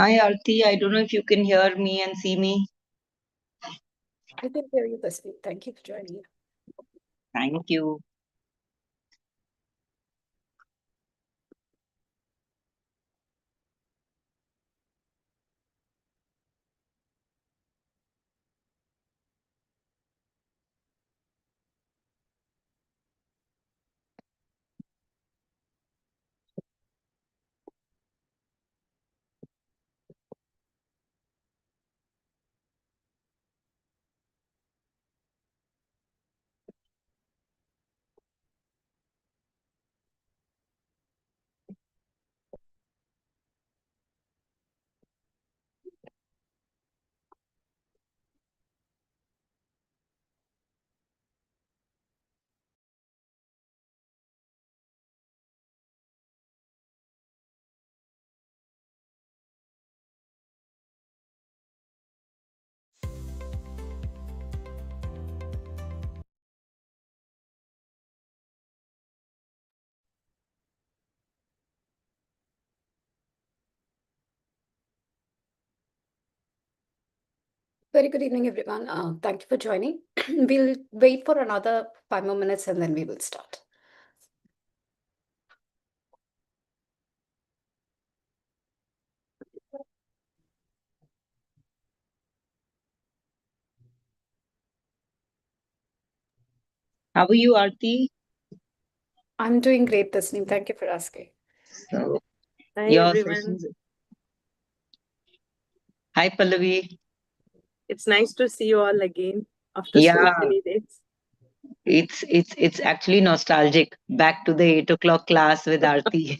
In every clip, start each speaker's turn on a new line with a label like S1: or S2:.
S1: Hi, Arti. I don't know if you can hear me and see me.
S2: I can hear you this week. Thank you for joining.
S1: Thank you.
S2: Very good evening, everyone. Thank you for joining. We'll wait for another 5 more minutes and then we will start.
S1: How are you, Arti?
S2: I'm doing great this evening. Thank you for asking.
S1: So,
S3: Hi
S1: your
S3: everyone.
S1: sessions. Hi, Pallavi.
S3: It's nice to see you all again after so
S1: Yeah,
S3: many days.
S1: it's actually nostalgic. Back to the 8 o'clock class with Arti.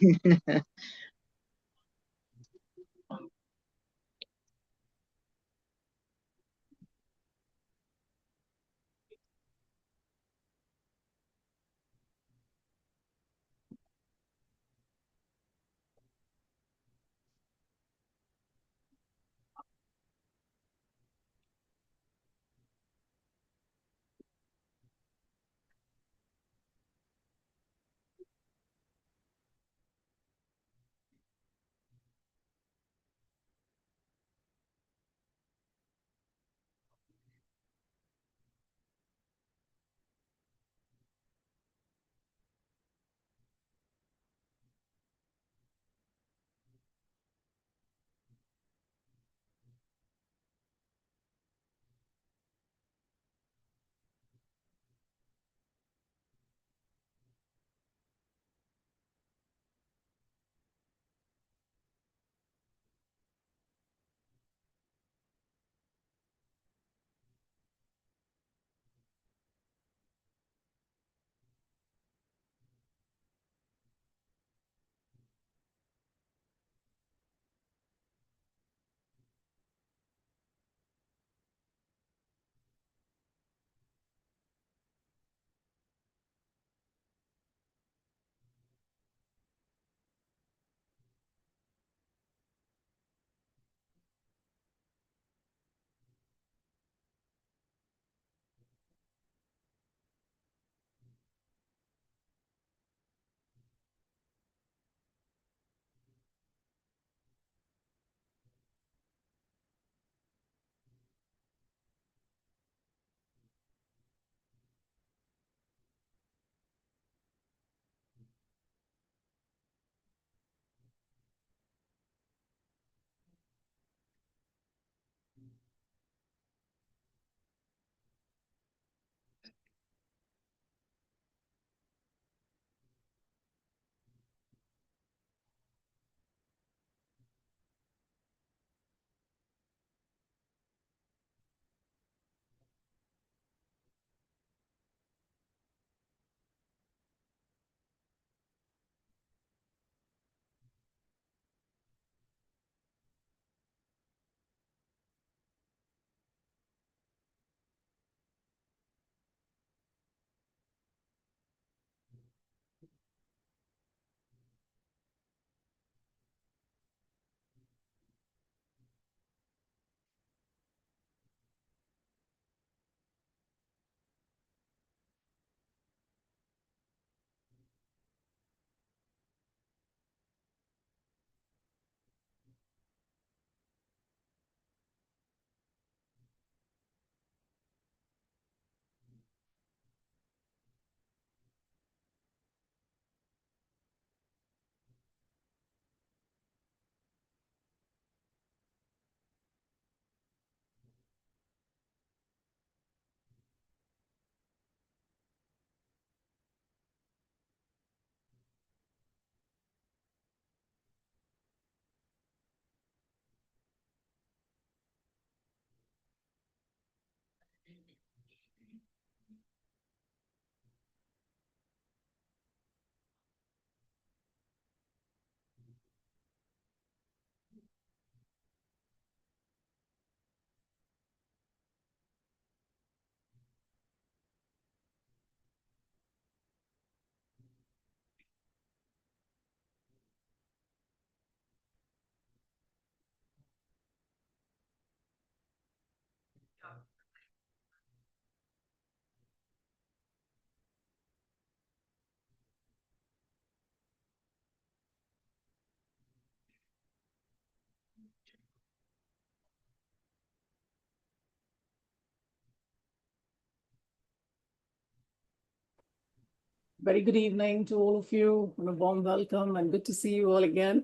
S4: Very good evening to all of you, and a warm welcome, and good to see you all again,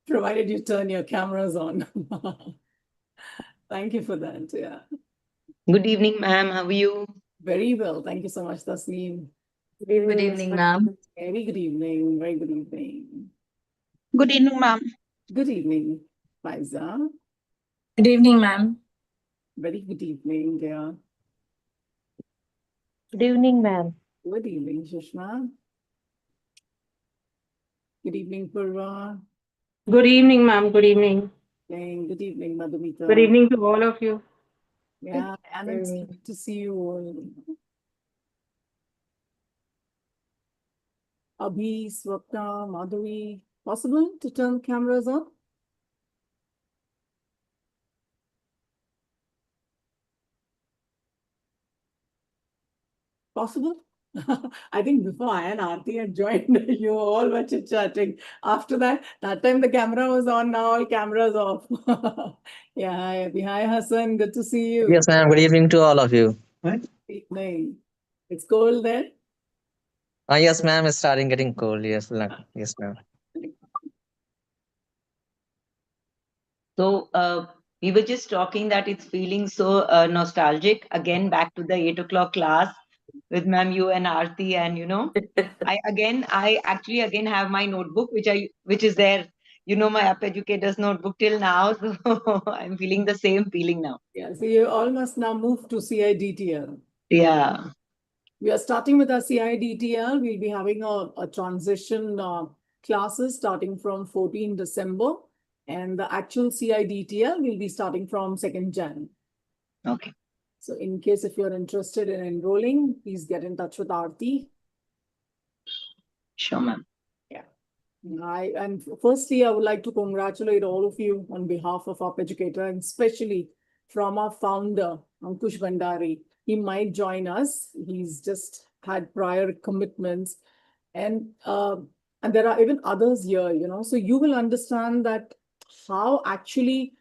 S4: provided you turn your cameras on. Thank you for that. Yeah,
S1: Good evening, ma'am. How are you?
S4: very well. Thank you so much, Tasneem.
S2: Good evening, ma'am.
S4: Very good evening. Very good evening.
S5: Good evening, ma'am.
S4: Good evening, Faiza.
S5: Good evening, ma'am.
S4: Very good evening, dear.
S6: Good evening, ma'am.
S4: Good evening, Sushma. Good evening, Purva.
S6: Good evening, ma'am. Good evening.
S4: And good evening, Madhumita.
S6: Good evening to all of you.
S4: Yeah, and it's good to see you all. Abhi, Swapna, Madhuri, possible to turn cameras on? Possible? I think before I and Aarti had joined, you all were chit-chatting. After that time the camera was on, now all cameras off. Yeah, hi Abhi. Hi Hassan, good to see you.
S7: Yes, ma'am. Good evening to all of you.
S4: Good evening. It's cold there?
S7: Yes, ma'am. It's starting getting cold. Yes, yes, ma'am.
S1: So, we were just talking that it's feeling so nostalgic. Again, back to the 8 o'clock class with ma'am, you and Aarti, and I actually again have my notebook, which is there. My up educator's notebook till now. So I'm feeling the same feeling now.
S4: Yeah, so you all must now move to CIDTL.
S1: Yeah.
S4: We are starting with our CIDTL. We'll be having a transition classes starting from 14 December. And the actual CIDTL will be starting from 2nd Jan.
S1: Okay.
S4: So in case if you're interested in enrolling, please get in touch with Aarti.
S1: Sure, ma'am.
S4: Yeah. And firstly, I would like to congratulate all of you on behalf of our educator, and especially from our founder, Ankush Bhandari. He might join us. He's just had prior commitments. And there are even others here, so you will understand that how actually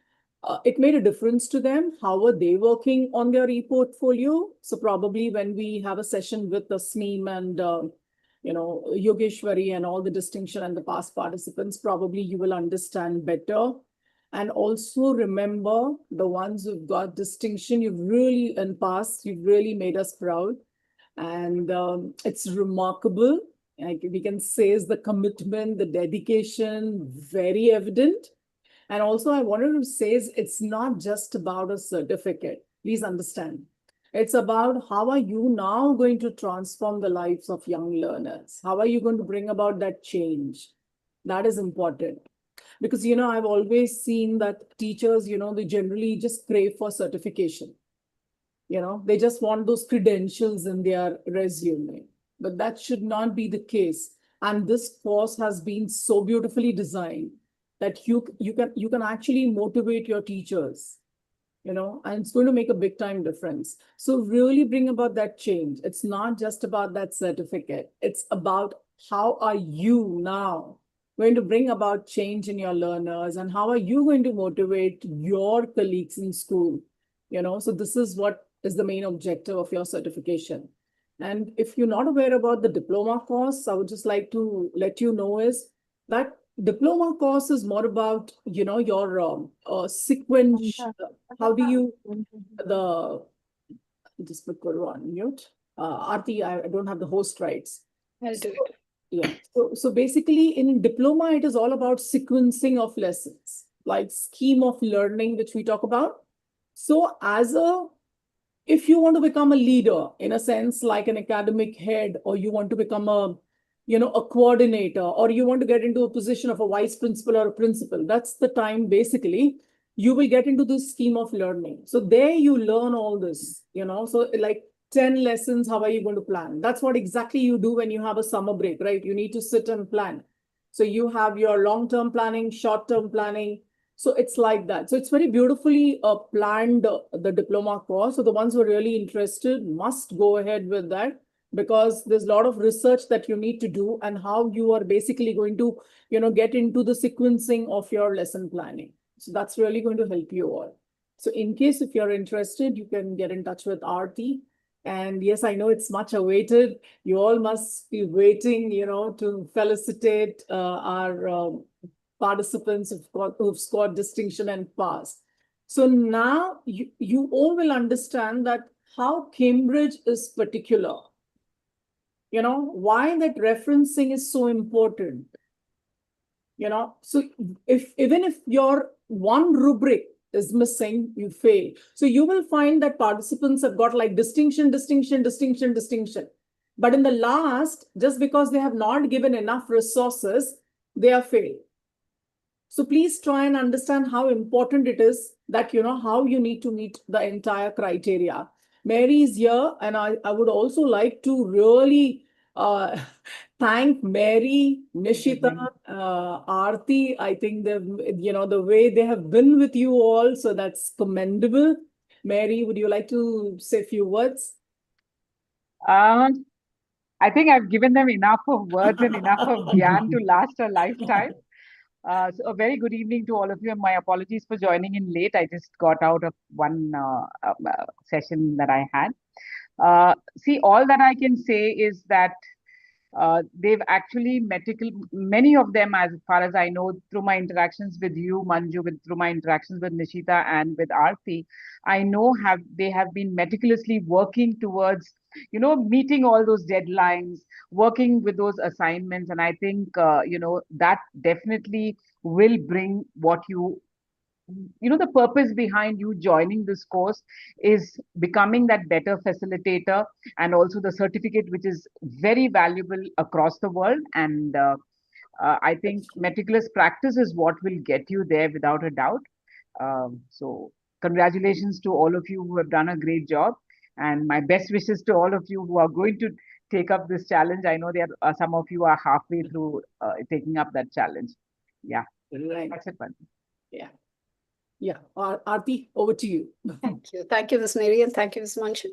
S4: it made a difference to them. How were they working on their e-portfolio? So probably when we have a session with the SNEEM and Yogeshwari and all the distinction and the past participants, probably you will understand better. And also remember the ones who've got distinction, you've really, in past, you've really made us proud. And it's remarkable. Like we can say is the commitment, the dedication, very evident. And also I wanted to say is it's not just about a certificate. Please understand. It's about how are you now going to transform the lives of young learners? How are you going to bring about that change? That is important. Because, I've always seen that teachers, they generally just crave for certification. They just want those credentials in their resume. But that should not be the case. And this course has been so beautifully designed that you can actually motivate your teachers, and it's going to make a big time difference. So really bring about that change. It's not just about that certificate. It's about how are you now going to bring about change in your learners, and how are you going to motivate your colleagues in school, so this is what is the main objective of your certification. And if you're not aware about the diploma course, I would just like to let you know is that diploma course is more about, your sequence. How do you, just put Guru on mute. Aarti, I don't have the host rights.
S2: I'll do it.
S4: Yeah. So basically in diploma, it is all about sequencing of lessons, like scheme of learning, which we talk about. So if you want to become a leader, in a sense, like an academic head, or you want to become a coordinator, or you want to get into a position of a vice principal or a principal, that's the time basically you will get into this scheme of learning. So there you learn all this, so like 10 lessons, how are you going to plan? That's what exactly you do when you have a summer break, right? You need to sit and plan. So you have your long-term planning, short-term planning. So it's like that. So it's very beautifully planned, the diploma course. So the ones who are really interested must go ahead with that, because there's a lot of research that you need to do, and how you are basically going to, get into the sequencing of your lesson planning. So that's really going to help you all. So in case if you're interested, you can get in touch with Aarti, And yes, I know it's much awaited. You all must be waiting, to felicitate our participants who've scored distinction and passed. So now you all will understand that how Cambridge is particular. Why that referencing is so important. So even if your one rubric is missing, you fail. So you will find that participants have got like distinction. But in the last, just because they have not given enough resources, they are failed. So please try and understand how important it is that, how you need to meet the entire criteria. Mary is here, and I would also like to really thank Mary, Nishita, Aarti. I think the way they have been with you all, so that's commendable. Mary, would you like to say a few words?
S8: I think I've given them enough of words and enough of gyan to last a lifetime. So a very good evening to all of you, and my apologies for joining in late. I just got out of one session that I had. See, all that I can say is that they've actually many of them, as far as I know, through my interactions with you, Manju, through my interactions with Nishita and with Aarti, I know they have been meticulously working towards, meeting all those deadlines, working with those assignments. And I think, that definitely will bring what the purpose behind you joining this course is becoming that better facilitator, and also the certificate, which is very valuable across the world. And I think meticulous practice is what will get you there without a doubt. So congratulations to all of you who have done a great job, and my best wishes to all of you who are going to take up this challenge. I know there are some of you are halfway through taking up that challenge. Yeah,
S4: Right.
S8: that's it, Manju.
S4: Yeah. Yeah. Aarti, over to you.
S2: Thank you. Thank you, Ms. Mary, and thank you, Ms. Manju.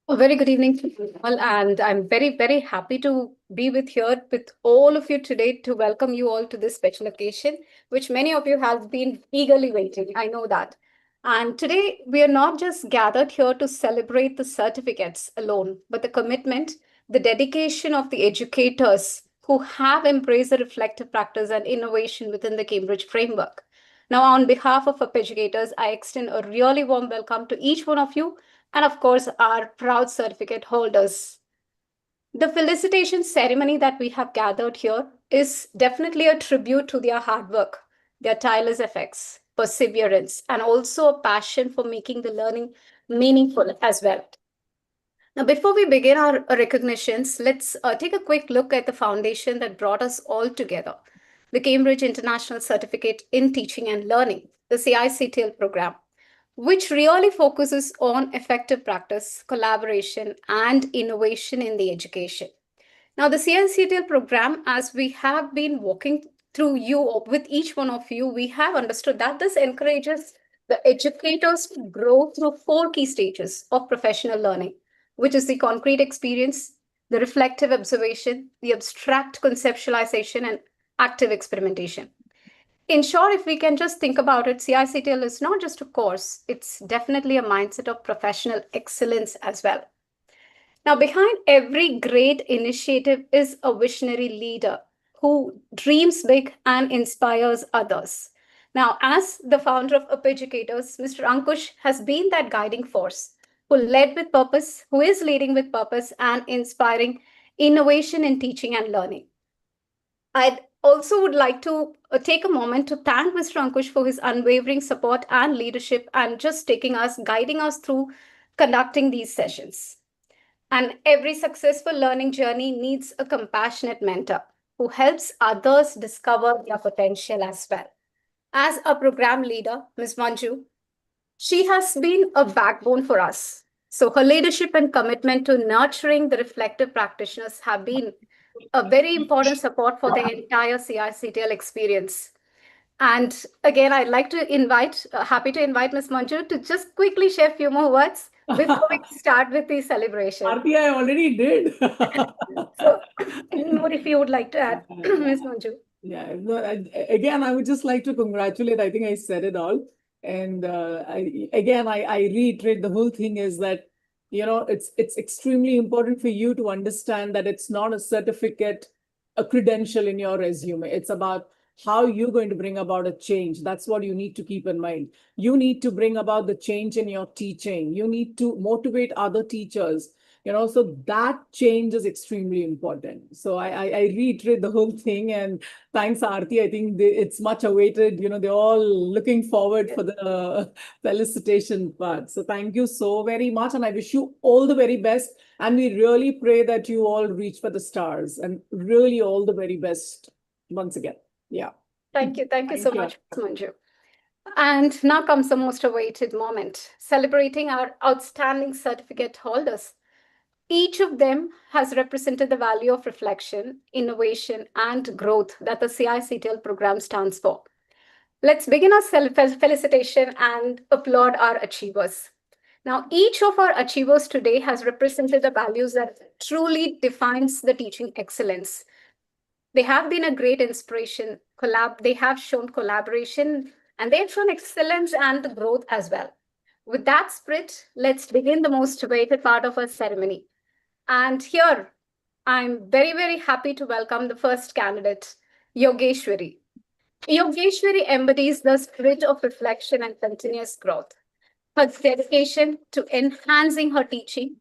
S2: A very good evening to you all, and I'm very, very happy to be here with all of you today to welcome you all to this special occasion, which many of you have been eagerly waiting. I know that. And today we are not just gathered here to celebrate the certificates alone, but the commitment, the dedication of the educators who have embraced the reflective practice and innovation within the Cambridge framework. Now, on behalf of educators, I extend a really warm welcome to each one of you, and of course, our proud certificate holders. The felicitation ceremony that we have gathered here is definitely a tribute to their hard work, their tireless efforts, perseverance, and also a passion for making the learning meaningful as well. Now, before we begin our recognitions, let's take a quick look at the foundation that brought us all together, the Cambridge International Certificate in Teaching and Learning, the CICTL program, which really focuses on effective practice, collaboration, and innovation in the education. Now, the CICTL program, as we have been walking through with each one of you, we have understood that this encourages the educators to grow through 4 key stages of professional learning, which is the concrete experience, the reflective observation, the abstract conceptualization, and active experimentation. In short, if we can just think about it, CICTL is not just a course, it's definitely a mindset of professional excellence as well. Now, behind every great initiative is a visionary leader who dreams big and inspires others. Now, as the founder of Educators, Mr. Ankush has been that guiding force who led with purpose, who is leading with purpose and inspiring innovation in teaching and learning. I also would like to take a moment to thank Mr. Ankush for his unwavering support and leadership and just guiding us through conducting these sessions. And every successful learning journey needs a compassionate mentor who helps others discover their potential as well. As a program leader, Ms. Manju, she has been a backbone for us. So her leadership and commitment to nurturing the reflective practitioners have been a very important support for the entire CICTL experience. And again, I'd like to happy to invite Ms. Manju to just quickly share a few more words before we start with the celebration.
S4: Aarti, I already did.
S2: So, more if you would like to add, Ms. Manju.
S4: Yeah, no, again, I would just like to congratulate. I think I said it all. And I reiterate the whole thing is that, it's extremely important for you to understand that it's not a certificate, a credential in your resume. It's about how you're going to bring about a change. That's what you need to keep in mind. You need to bring about the change in your teaching. You need to motivate other teachers. So that change is extremely important. So I reiterate the whole thing, and thanks, Aarti. I think it's much awaited. They're all looking forward for the felicitation part. So thank you so very much, and I wish you all the very best. And we really pray that you all reach for the stars, and really all the very best once again. Yeah.
S2: Thank you. Thank you so much, Ms. Manju. And now comes the most awaited moment, celebrating our outstanding certificate holders. Each of them has represented the value of reflection, innovation, and growth that the CICTL program stands for. Let's begin our felicitation and applaud our achievers. Now, each of our achievers today has represented the values that truly defines the teaching excellence. They have been a great inspiration. They have shown collaboration, and they have shown excellence and growth as well. With that spirit, let's begin the most awaited part of our ceremony. And here, I'm very, very happy to welcome the first candidate, Yogeshwari. Yogeshwari embodies the spirit of reflection and continuous growth. Her dedication to enhancing her teaching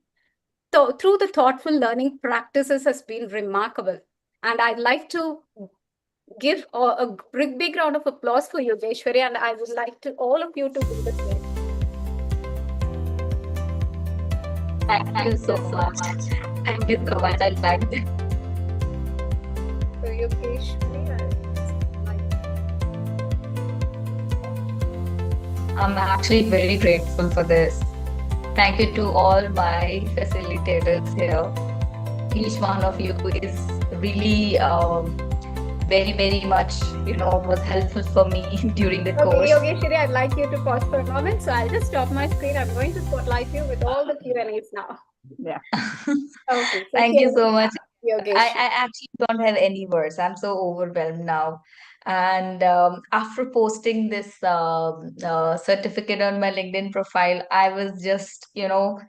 S2: through the thoughtful learning practices has been remarkable. And I'd like to give a big round of applause for Yogeshwari, and I would like to all of you to do the same.
S9: Thank you so much. Thank you so much. I liked it.
S2: So Yogeshwari,
S9: I'm actually very grateful for this. Thank you to all my facilitators here. Each one of you is really very, very much, was helpful for me during the course.
S2: Okay, Yogeshwari, I'd like you to pause for a moment. So I'll just stop my screen. I'm going to spotlight you with all the Q&As now.
S8: Yeah.
S2: Okay. So
S9: Thank you so much.
S2: Yogeshwari.
S9: I actually don't have any words. I'm so overwhelmed now. And after posting this certificate on my LinkedIn profile, I was just, filled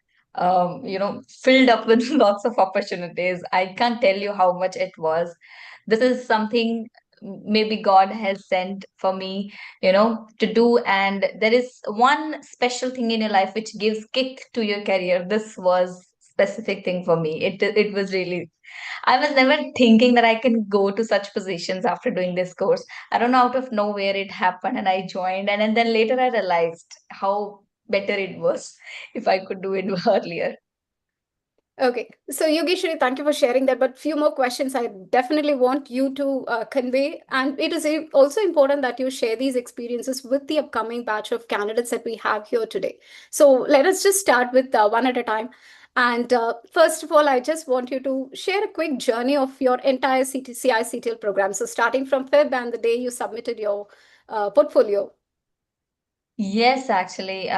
S9: up with lots of opportunities. I can't tell you how much it was. This is something maybe God has sent for me, to do. And there is one special thing in your life which gives kick to your career. This was specific thing for me. It was really, I was never thinking that I can go to such positions after doing this course. I don't know, out of nowhere it happened and I joined, and then later I realized how better it was if I could do it earlier.
S2: Okay, so Yogeshwari, thank you for sharing that. But few more questions I definitely want you to convey. And it is also important that you share these experiences with the upcoming batch of candidates that we have here today. So let us just start with one at a time. And first of all, I just want you to share a quick journey of your entire CICTL program. So starting from Feb and the day you submitted your portfolio.
S9: Yes, actually,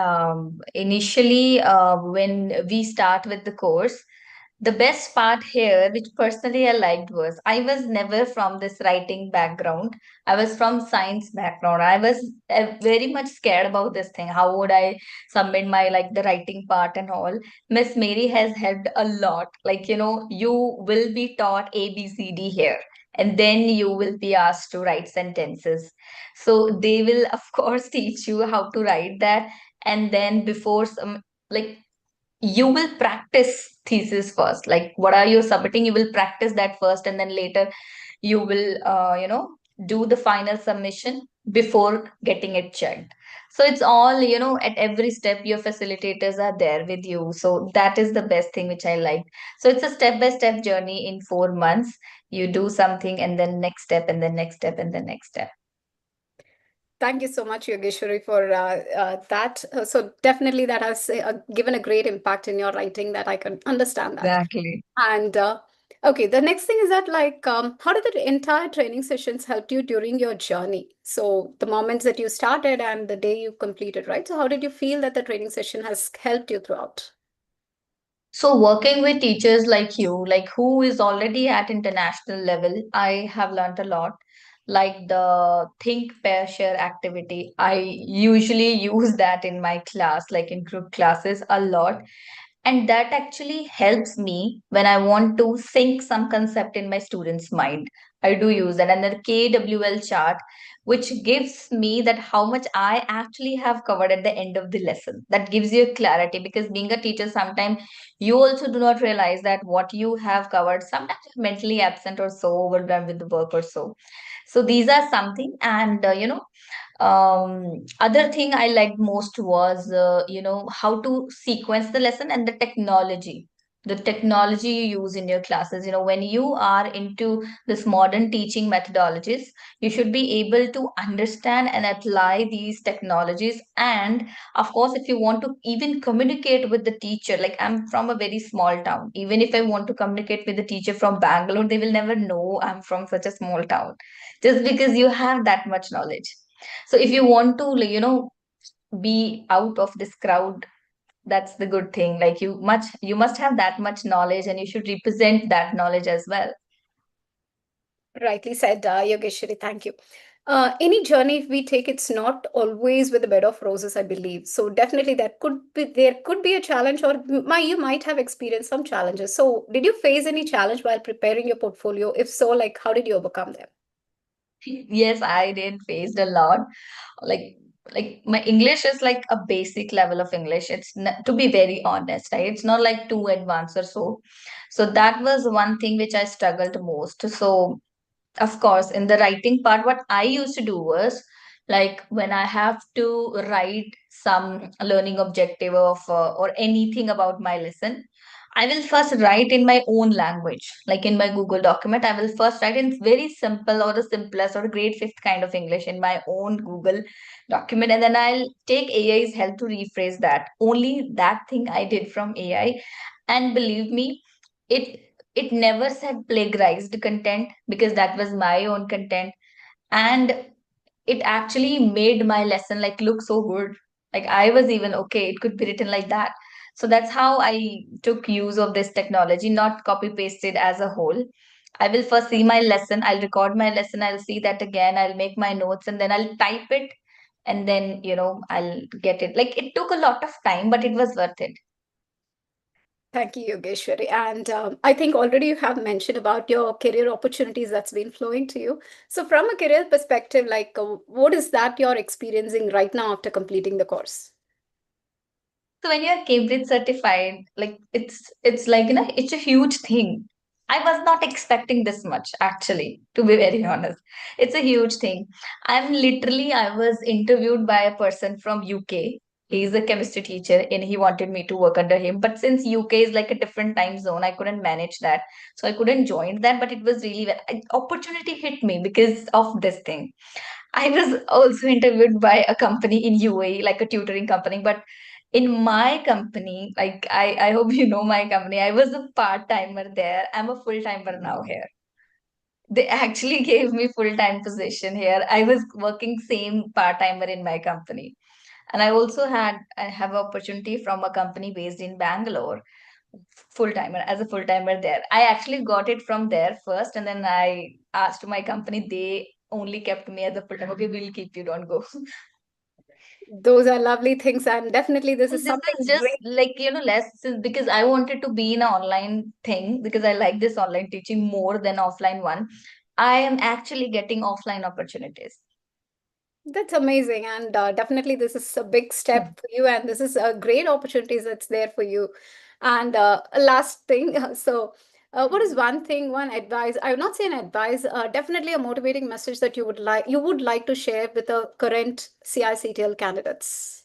S9: initially, when we start with the course, the best part here, which personally I liked, was I was never from this writing background. I was from science background. I was very much scared about this thing. How would I submit my the writing part and all? Miss Mary has helped a lot. You will be taught A, B, C, D here, and then you will be asked to write sentences. So they will, of course, teach you how to write that, and then before some you will practice thesis first. Like what are you submitting, you will practice that first, and then later you will do the final submission before getting it checked. So it's all, at every step your facilitators are there with you. So that is the best thing which I like. So it's a step by step journey. In 4 months you do something, and then next step, and then next step, and then next step.
S2: Thank you so much, Yogeshwari, for that. So definitely that has given a great impact in your writing, that I can understand that.
S9: Exactly.
S2: And Okay, the next thing is that how did the entire training sessions help you during your journey? So the moments that you started and the day you completed, right? So how did you feel that the training session has helped you throughout?
S9: So working with teachers like you, like who is already at international level, I have learned a lot. Like the think, pair, share activity, I usually use that in my class, like in group classes a lot. And that actually helps me when I want to sync some concept in my students' mind. I do use that. And the KWL chart, which gives me that how much I actually have covered at the end of the lesson. That gives you clarity, because being a teacher, sometimes you also do not realize that what you have covered. Sometimes you're mentally absent or so overwhelmed with the work or so. So these are something. And other thing I liked most was how to sequence the lesson and the technology you use in your classes. When you are into this modern teaching methodologies, you should be able to understand and apply these technologies. And of course, if you want to even communicate with the teacher, like I'm from a very small town, even if I want to communicate with the teacher from Bangalore, they will never know I'm from such a small town, just because you have that much knowledge. So if you want to, be out of this crowd, that's the good thing. Like you must have that much knowledge, and you should represent that knowledge as well.
S2: Rightly said, Yogeshwari. Thank you. Any journey if we take, it's not always with a bed of roses, I believe. So definitely there could be a challenge, or you might have experienced some challenges. So did you face any challenge while preparing your portfolio? If so, like how did you overcome them?
S9: Yes, I did faced a lot. Like like my English is like a basic level of English. It's to be very honest, right? It's not like too advanced or so. So that was one thing which I struggled most. So of course, in the writing part, what I used to do was, like when I have to write some learning objective or anything about my lesson, I will first write in my own language, like in my Google document. I will first write in very simple or the simplest or grade fifth kind of English in my own Google document, and then I'll take AI's help to rephrase that. Only that thing I did from AI, and believe me, it it never said plagiarized content, because that was my own content. And it actually made my lesson like look so good. Like I was even okay, it could be written like that. So that's how I took use of this technology, not copy pasted as a whole. I will first see my lesson, I'll record my lesson, I'll see that again, I'll make my notes, and then I'll type it, and then I'll get it. Like it took a lot of time, but it was worth it.
S2: Thank you, Yogeshwari. And I think already you have mentioned about your career opportunities that's been flowing to you. So, from a career perspective, what is that you're experiencing right now after completing the course?
S9: So when you're Cambridge certified, like it's like it's a huge thing. I was not expecting this much, actually, to be very honest. It's a huge thing. I was interviewed by a person from UK. He's a chemistry teacher and he wanted me to work under him. But since UK is like a different time zone, I couldn't manage that. So I couldn't join that. But it was really opportunity hit me because of this thing. I was also interviewed by a company in UAE, like a tutoring company. But in my company, like I hope you know my company, I was a part-timer there. I'm a full-timer now here. They actually gave me full-time position here. I was working same part-timer in my company. And I have opportunity from a company based in Bangalore, full-timer, as a full-timer there. I actually got it from there first, and then I asked my company, they only kept me as a full-time. Okay, we'll keep you, don't go.
S2: Those are lovely things, and definitely this is
S9: And this
S2: something
S9: is just
S2: great.
S9: like, because I wanted to be in an online thing, because I like this online teaching more than offline one. I am actually getting offline opportunities.
S2: That's amazing, and definitely this is a big step for you, and this is a great opportunities that's there for you. And a last thing, what is one thing, one advice? I would not say an advice, definitely a motivating message that you would like to share with the current CICTL candidates.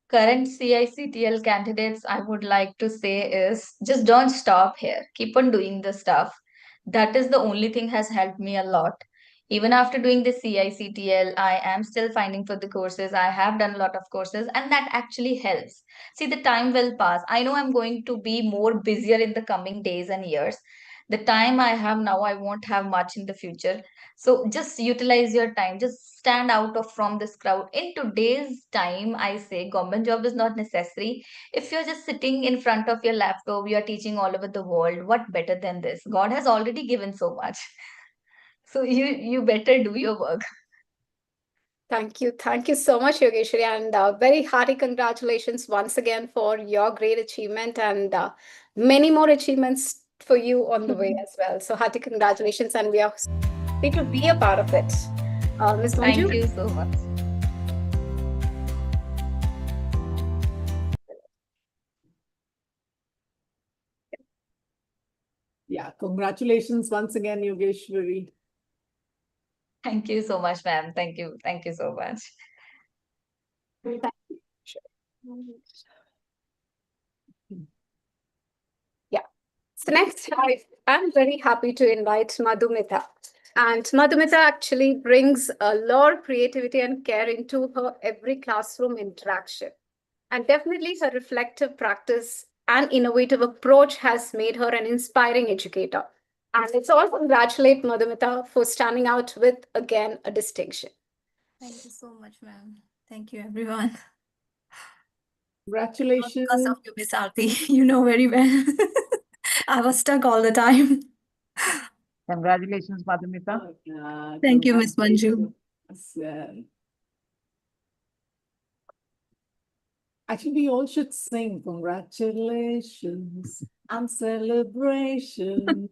S9: Current CICTL candidates, I would like to say is just don't stop here. Keep on doing the stuff. That is the only thing has helped me a lot. Even after doing the CICTL, I am still finding for the courses. I have done a lot of courses, and that actually helps. See, the time will pass. I know I'm going to be more busier in the coming days and years. The time I have now, I won't have much in the future. So just utilize your time. Just stand out of from this crowd. In today's time, I say government job is not necessary. If you're just sitting in front of your laptop, you are teaching all over the world. What better than this? God has already given so much. So you better do your work.
S2: Thank you. Thank you so much, Yogeshwari, and very hearty congratulations once again for your great achievement and many more achievements for you on the way as well. So hearty congratulations, and we are happy to be a part of it. Ms. Manju?
S9: Thank you so much.
S4: Yeah, congratulations once again, Yogeshwari.
S9: Thank you so much, ma'am. Thank you. Thank you so much.
S2: Yeah. So next, I'm very happy to invite Madhumita. And Madhumita actually brings a lot of creativity and care into her every classroom interaction. And definitely her reflective practice and innovative approach has made her an inspiring educator. And let's all congratulate Madhumita for standing out with, again, a distinction.
S5: Thank you so much, ma'am. Thank you, everyone.
S4: Congratulations.
S5: Because of you, Miss Aarti, you know very well. I was stuck all the time.
S8: Congratulations, Madhumita.
S5: Thank you, Miss Manju.
S4: Actually, we all should sing congratulations and celebration.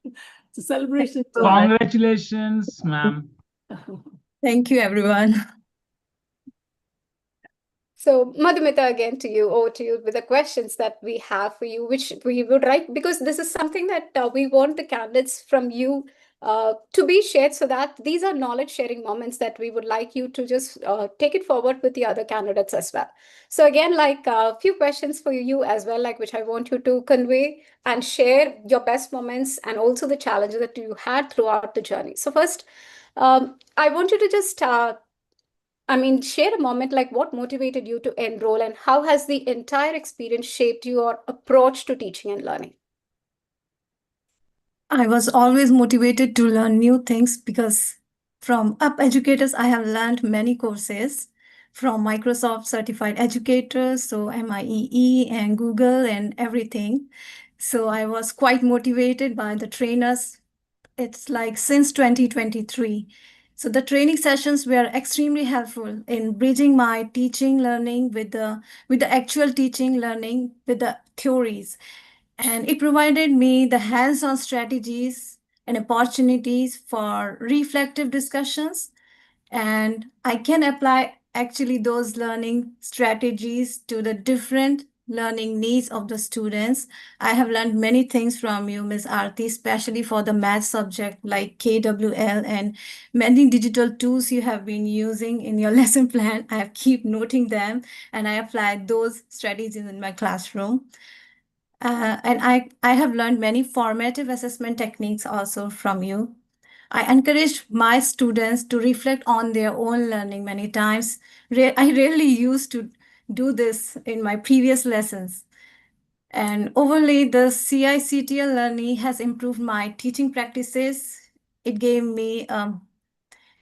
S4: It's a celebration.
S10: Congratulations, ma'am.
S5: Thank you, everyone.
S2: So, Madhumita, again to you, over to you with the questions that we have for you, which we would write, because this is something that we want the candidates from you to be shared, so that these are knowledge sharing moments that we would like you to just take it forward with the other candidates as well. So again, like a few questions for you as well, like which I want you to convey and share your best moments and also the challenges that you had throughout the journey. So first, I want you to just share a moment like what motivated you to enroll and how has the entire experience shaped your approach to teaching and learning?
S5: I was always motivated to learn new things because from Up Educators, I have learned many courses from Microsoft Certified Educators, so MIEE and Google and everything. So I was quite motivated by the trainers. It's like since 2023. So the training sessions were extremely helpful in bridging my teaching learning with the actual teaching learning with the theories. And it provided me the hands-on strategies and opportunities for reflective discussions. And I can apply actually those learning strategies to the different learning needs of the students. I have learned many things from you, Ms. Aarti, especially for the math subject like KWL and many digital tools you have been using in your lesson plan. I have keep noting them and I applied those strategies in my classroom. And I have learned many formative assessment techniques also from you. I encourage my students to reflect on their own learning many times. I rarely used to do this in my previous lessons. And overlay, the CICTL learning has improved my teaching practices. It gave me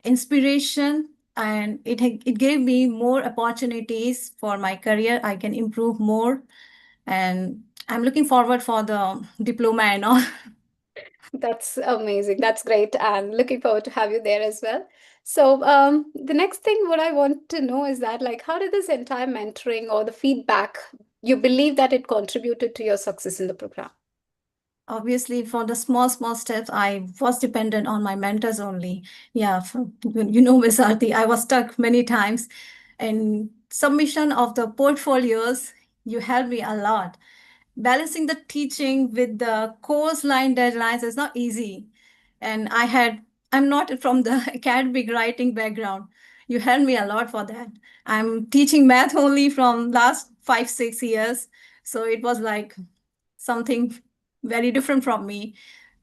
S5: inspiration and it gave me more opportunities for my career. I can improve more. And I'm looking forward for the diploma and all.
S2: That's amazing. That's great. And looking forward to have you there as well. So the next thing what I want to know is that like how did this entire mentoring or the feedback you believe that it contributed to your success in the program?
S5: Obviously, for the small steps, I was dependent on my mentors only. Yeah, you know, Ms. Aarti, I was stuck many times. And submission of the portfolios, you helped me a lot. Balancing the teaching with the course line deadlines is not easy. And I'm not from the academic writing background. You helped me a lot for that. I'm teaching math only from last 5-6 years. So it was like something very different from me.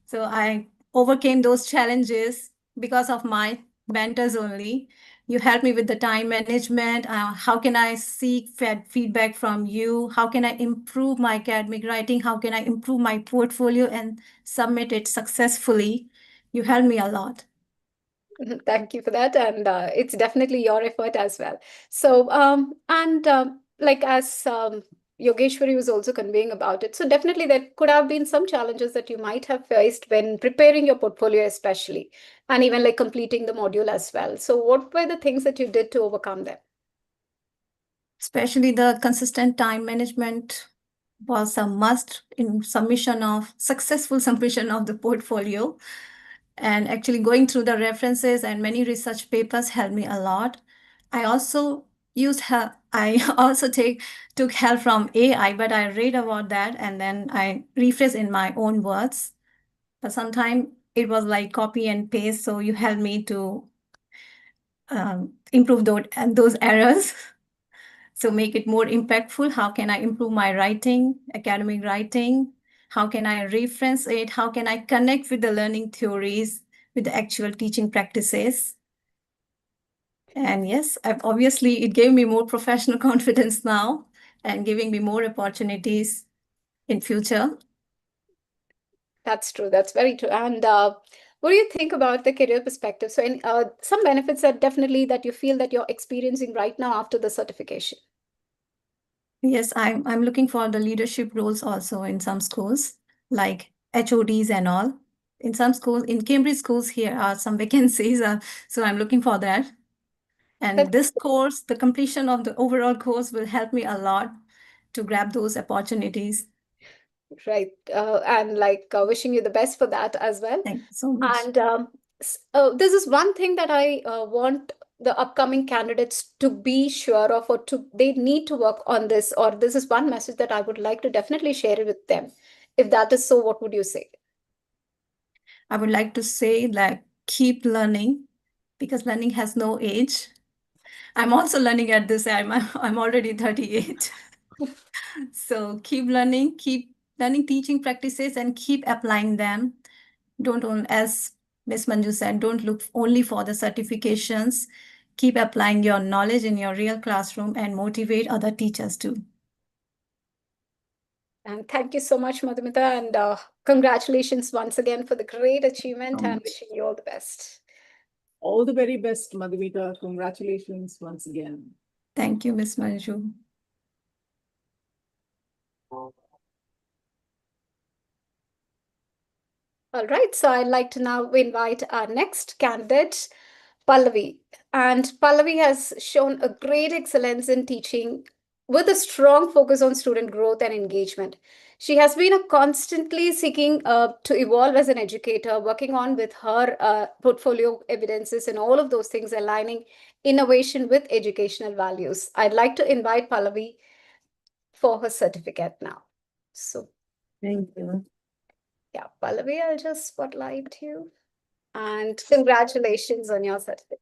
S5: So I overcame those challenges because of my mentors only. You help me with the time management. How can I seek feedback from you? How can I improve my academic writing? How can I improve my portfolio and submit it successfully? You help me a lot.
S2: Thank you for that. And it's definitely your effort as well. So, like as Yogeshwari was also conveying about it, so definitely there could have been some challenges that you might have faced when preparing your portfolio, especially, and even like completing the module as well. So, what were the things that you did to overcome them?
S5: Especially the consistent time management was a must in successful submission of the portfolio. And actually going through the references and many research papers helped me a lot. I also took help from AI, but I read about that and then I rephrase in my own words. But sometimes it was like copy and paste, so you helped me to improve those errors. So make it more impactful. How can I improve my writing, academic writing? How can I reference it? How can I connect with the learning theories with the actual teaching practices? And yes, obviously it gave me more professional confidence now and giving me more opportunities in future.
S2: That's true. That's very true. And what do you think about the career perspective? So, some benefits that definitely that you feel that you're experiencing right now after the certification.
S5: Yes, I'm looking for the leadership roles also in some schools, like HODs and all. In some schools, in Cambridge schools, here are some vacancies, so I'm looking for that. And this course, the completion of the overall course will help me a lot to grab those opportunities.
S2: Right. And like wishing you the best for that as well.
S5: Thank you so much.
S2: And this is one thing that I want the upcoming candidates to be sure of, or they need to work on this, or this is one message that I would like to definitely share it with them. If that is so, what would you say?
S5: I would like to say that keep learning because learning has no age. I'm also learning at this age. I'm already 38. So keep learning teaching practices and keep applying them. As Ms. Manju said, don't look only for the certifications. Keep applying your knowledge in your real classroom and motivate other teachers too.
S2: And thank you so much, Madhumita, and congratulations once again for the great achievement and wishing you all the best.
S4: All the very best, Madhumita. Congratulations once again.
S5: Thank you, Ms. Manju.
S2: All right, so I'd like to now invite our next candidate, Pallavi. And Pallavi has shown a great excellence in teaching with a strong focus on student growth and engagement. She has been constantly seeking to evolve as an educator, working on with her portfolio evidences and all of those things, aligning innovation with educational values. I'd like to invite Pallavi for her certificate now. So,
S3: Thank you.
S2: yeah, Pallavi, I'll just spotlight you. And congratulations on your certificate.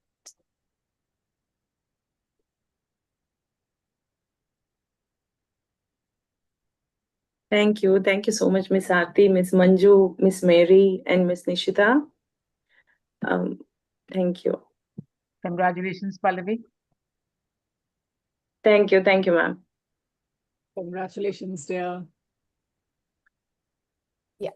S3: Thank you. Thank you so much, Miss Aarti, Miss Manju, Miss Mary, and Miss Nishita. Thank you.
S8: Congratulations, Pallavi.
S3: Thank you, ma'am.
S4: Congratulations, dear.
S2: Yeah.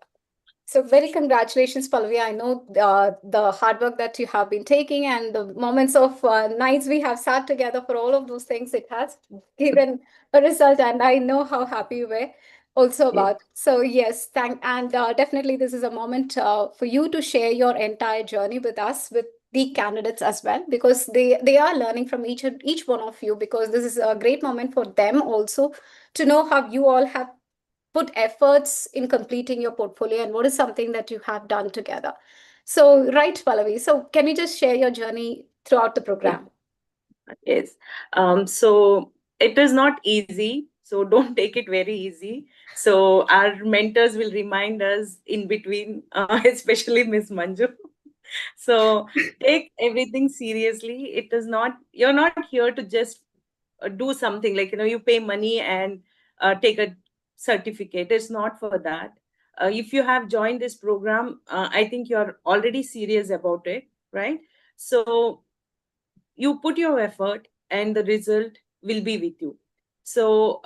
S2: So very congratulations, Pallavi. I know the hard work that you have been taking and the moments of nights we have sat together for all of those things, it has given a result, and I know how happy you were also about. So yes, and definitely this is a moment for you to share your entire journey with us, with the candidates as well, because they are learning from each one of you, because this is a great moment for them also to know how you all have put efforts in completing your portfolio and what is something that you have done together. So, right, Pallavi. So, can you just share your journey throughout the program?
S3: Yes. So it is not easy. So don't take it very easy. So our mentors will remind us in between, especially Miss Manju. So take everything seriously. It is not, you're not here to just do something like, you pay money and take a certificate. It's not for that. If you have joined this program, I think you're already serious about it. right? So you put your effort and the result will be with you. So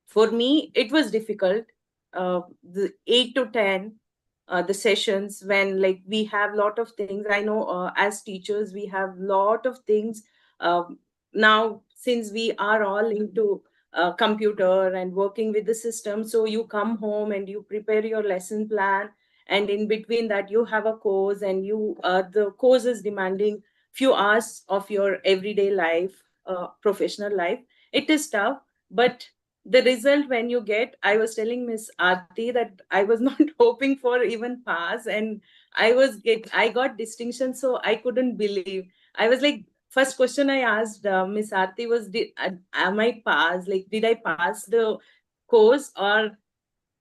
S3: for me, it was difficult. The 8 to 10, the sessions when like we have lot of things. I know as teachers we have lot of things now, since we are all into computer and working with the system. So you come home and you prepare your lesson plan, and in between that you have a course, and you the course is demanding few hours of your everyday life, professional life. It is tough, but the result when you get, I was telling Miss Aarti that I was not hoping for even pass, and I got distinction, so I couldn't believe. I was like, first question I asked Miss Aarti was, am I pass, like did I pass the course, or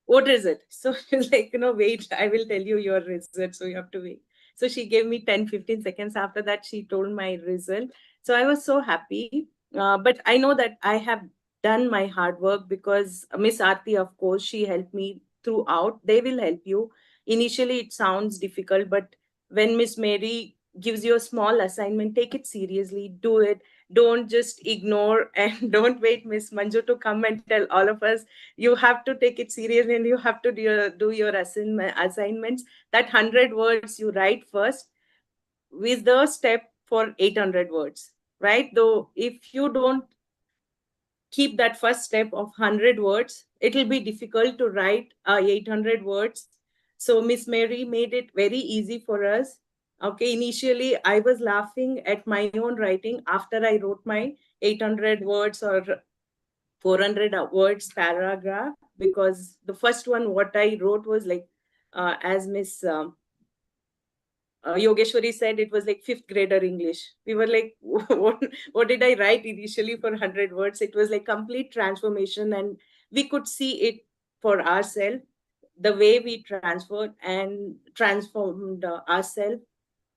S3: what is it? So she's like, wait, I will tell you your result, so you have to wait. So she gave me 10-15 seconds. After that, she told my result. So I was so happy. But I know that I have done my hard work, because Miss Aarti, of course, she helped me throughout. They will help you. Initially, it sounds difficult, but when Miss Mary gives you a small assignment, take it seriously, do it. Don't just ignore and don't wait Miss Manju to come and tell all of us. You have to take it seriously, and you have to do your assignments. That 100 words you write first, with the step for 800 words, right? Though if you don't keep that first step of 100 words, it will be difficult to write 800 words. So Miss Mary made it very easy for us. Okay, initially I was laughing at my own writing after I wrote my 800 words or 400 words paragraph, because the first one what I wrote was like, as Miss Yogeshwari said, it was like fifth grader English. We were like, what did I write initially for 100 words? It was like complete transformation, and we could see it for ourselves, the way we transferred and transformed ourselves,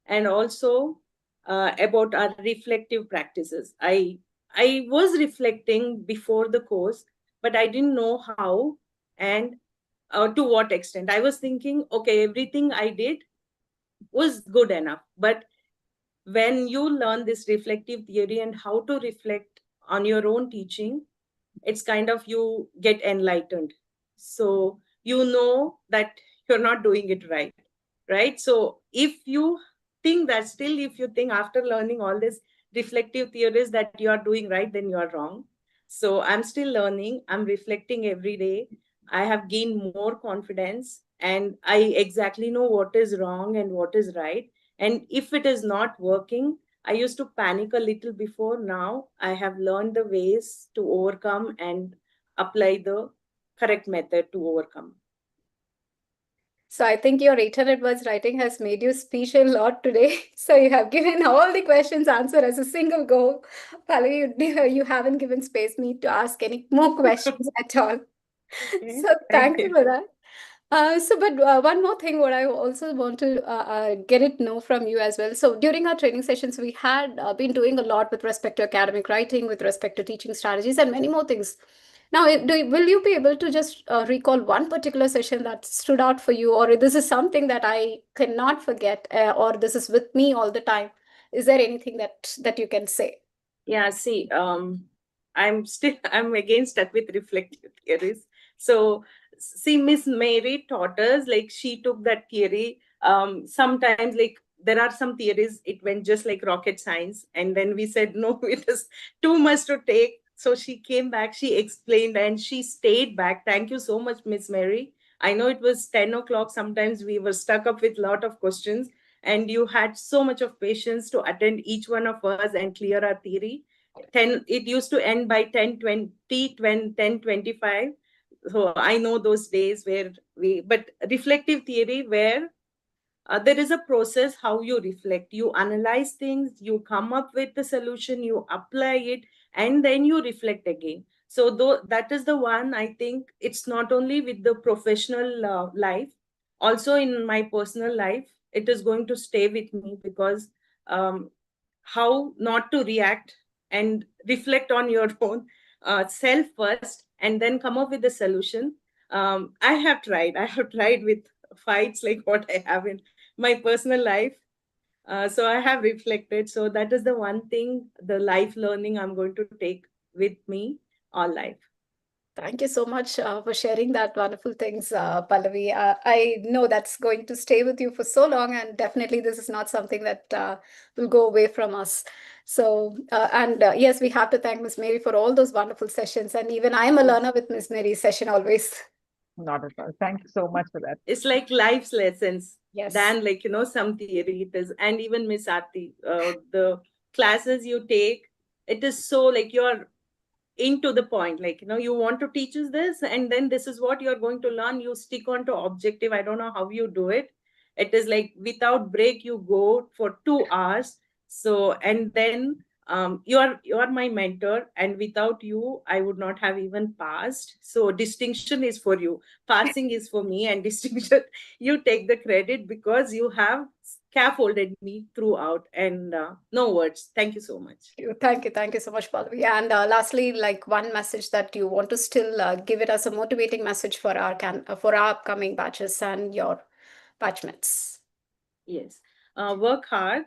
S3: and also about our reflective practices. I was reflecting before the course, but I didn't know how and to what extent. I was thinking, okay, everything I did was good enough. But when you learn this reflective theory and how to reflect on your own teaching, it's kind of you get enlightened. So you know that you're not doing it right? So if you think that, still if you think after learning all this reflective theories that you are doing right, then you are wrong. So I'm still learning, I'm reflecting every day. I have gained more confidence, and I exactly know what is wrong and what is right. And if it is not working, I used to panic a little before. Now I have learned the ways to overcome and apply the correct method to overcome.
S2: So I think your 800 words writing has made you speak a lot today. So you have given all the questions answered as a single go. Pallavi, you haven't given space me to ask any more questions at all.
S3: Okay,
S2: So
S3: thank
S2: thank you
S3: you.
S2: for that. But one more thing, what I also want to get it know from you as well. So during our training sessions, we had been doing a lot with respect to academic writing, with respect to teaching strategies, and many more things. Now, will you be able to just recall one particular session that stood out for you, or this is something that I cannot forget, or this is with me all the time? Is there anything that you can say?
S3: Yeah, see, I'm again stuck with reflective theories. So see, Miss Mary taught us, like she took that theory. Sometimes like there are some theories, it went just like rocket science, and then we said no, it is too much to take. So she came back, she explained, and she stayed back. Thank you so much, Miss Mary. I know it was 10 o'clock. Sometimes we were stuck up with a lot of questions, and you had so much of patience to attend each one of us and clear our theory. 10, it used to end by 10:20, 10:25. So I know those days where but reflective theory, where there is a process how you reflect, you analyze things, you come up with the solution, you apply it, and then you reflect again. So though that is the one, I think it's not only with the professional life, also in my personal life it is going to stay with me, because um, how not to react and reflect on your own self first, and then come up with the solution. I have tried with fights like what I have in my personal life. So I have reflected. So that is the one thing, the life learning I'm going to take with me all life.
S2: Thank you so much for sharing that wonderful things, Pallavi. I know that's going to stay with you for so long, and definitely this is not something that will go away from us. So, and yes, we have to thank Miss Mary for all those wonderful sessions. And even I am a learner with Miss Mary's session always.
S8: Not at all. Thank you so much for that.
S3: It's like life's lessons
S2: Yes.
S3: than like, some theory it is. And even Miss Aarti, the classes you take, it is so like you're into the point, like, you want to teach us this, and then this is what you're going to learn. You stick on to objective. I don't know how you do it. It is like without break, you go for 2 hours. So, and then you are my mentor, and without you I would not have even passed. So distinction is for you, passing is for me, and distinction, you take the credit because you have scaffolded me throughout. And no words. Thank you so much.
S2: Thank you so much, Pallavi. And lastly, like one message that you want to still give it as a motivating message for for our upcoming batches and your batchmates.
S3: Yes. Work hard,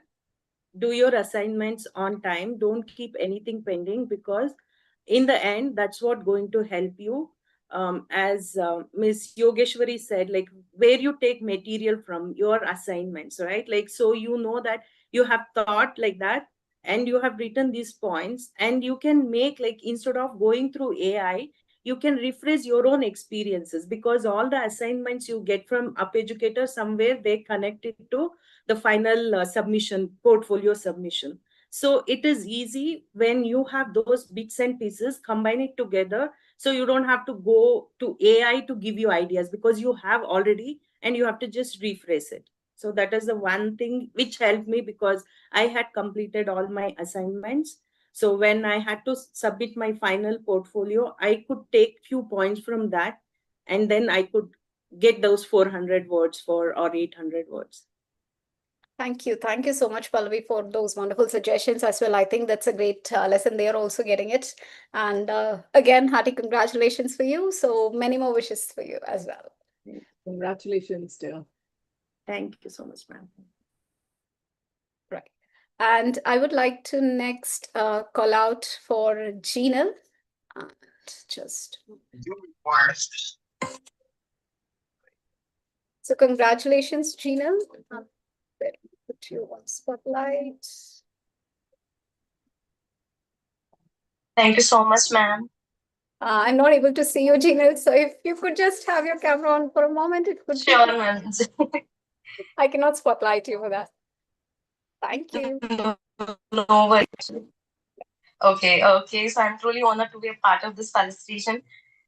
S3: do your assignments on time, don't keep anything pending, because in the end that's what going to help you. As Miss Yogeshwari said, like, where you take material from your assignments, right? Like, so that you have thought like that, and you have written these points, and you can make, like, instead of going through AI, you can rephrase your own experiences, because all the assignments you get from up educator, somewhere they connect it to the final submission, portfolio submission. So it is easy when you have those bits and pieces, combine it together. So you don't have to go to AI to give you ideas, because you have already, and you have to just rephrase it. So that is the one thing which helped me, because I had completed all my assignments. So when I had to submit my final portfolio, I could take few points from that, and then I could get those 400 words for, or 800 words.
S2: Thank you. Thank you so much, Pallavi, for those wonderful suggestions as well. I think that's a great lesson. They are also getting it. And again, hearty congratulations for you. So many more wishes for you as well.
S4: Congratulations, dear.
S3: Thank you so much, ma'am.
S2: Right. And I would like to next call out for Gina. Just so congratulations, Gina. Put you on spotlight.
S11: Thank you so much, ma'am.
S2: I'm not able to see you, Gina. So if you could just have your camera on for a moment, it would
S11: Sure,
S2: be.
S11: ma'am.
S2: I cannot spotlight you for that. Thank you.
S11: No worries. Okay. So I'm truly honored to be a part of this felicitation.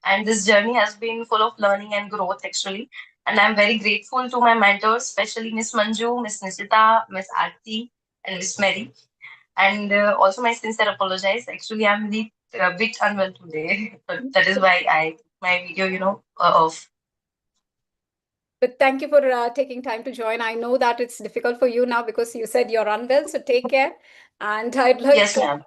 S11: And this journey has been full of learning and growth, actually. And I'm very grateful to my mentors, especially Miss Manju, Miss Nishita, Miss Aarti, and Miss Mary. And also my sincere apologize. Actually, I'm a bit unwell today. But that is why my video, off.
S2: But thank you for taking time to join. I know that it's difficult for you now because you said you're unwell, so take care. And I'd like
S11: Yes, ma'am.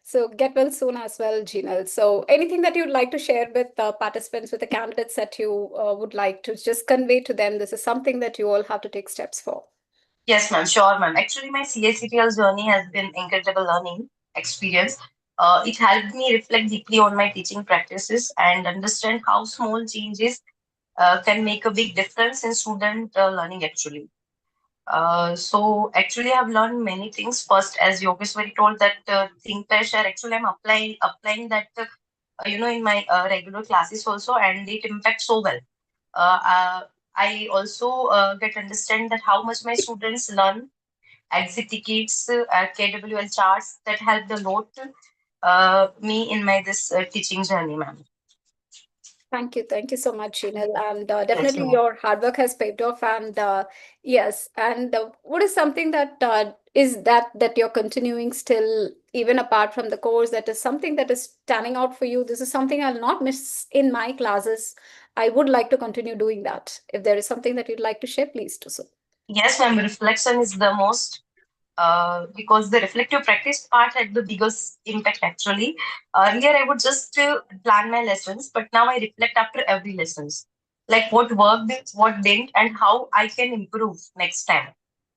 S2: So get well soon as well, Jinal. So anything that you'd like to share with participants, with the candidates that you would like to just convey to them, this is something that you all have to take steps for.
S11: Yes, ma'am. Sure, ma'am. Actually, my CICTL journey has been incredible learning experience. It helped me reflect deeply on my teaching practices and understand how small changes can make a big difference in student learning, actually. So actually, I've learned many things. First, as Yogeshwari told, that think, pair, share. Actually, I'm applying that in my regular classes also, and it impacts so well. Uh, uh, I also get understand that how much my students learn exit tickets, KWL charts that helped a lot me in my this teaching journey, ma'am.
S2: Thank you so much, Shinal. And
S11: Yes,
S2: definitely
S11: ma'am.
S2: your hard work has paid off. And yes, and what is something that is that you're continuing still, even apart from the course, that is something that is standing out for you? This is something I'll not miss in my classes. I would like to continue doing that. If there is something that you'd like to share, please do so.
S11: Yes, ma'am. Reflection is the most because the reflective practice part had the biggest impact actually. Earlier, I would just plan my lessons, but now I reflect after every lessons, like what worked, what didn't, and how I can improve next time.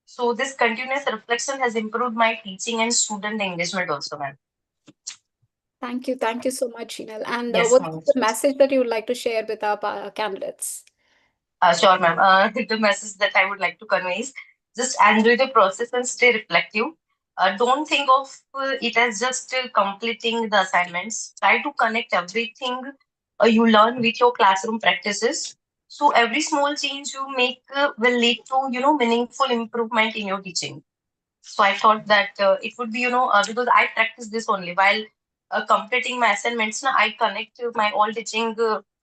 S11: So this continuous reflection has improved my teaching and student engagement also, ma'am.
S2: Thank you. Thank you so much, Sheenal. And
S11: Yes,
S2: what's
S11: ma'am.
S2: the message that you would like to share with our candidates?
S11: Sure, ma'am. The message that I would like to convey is just enjoy the process and stay reflective. Don't think of it as just completing the assignments. Try to connect everything you learn with your classroom practices. So every small change you make will lead to meaningful improvement in your teaching. So I thought that it would be because I practice this only while completing my assignments. Now I connect my all teaching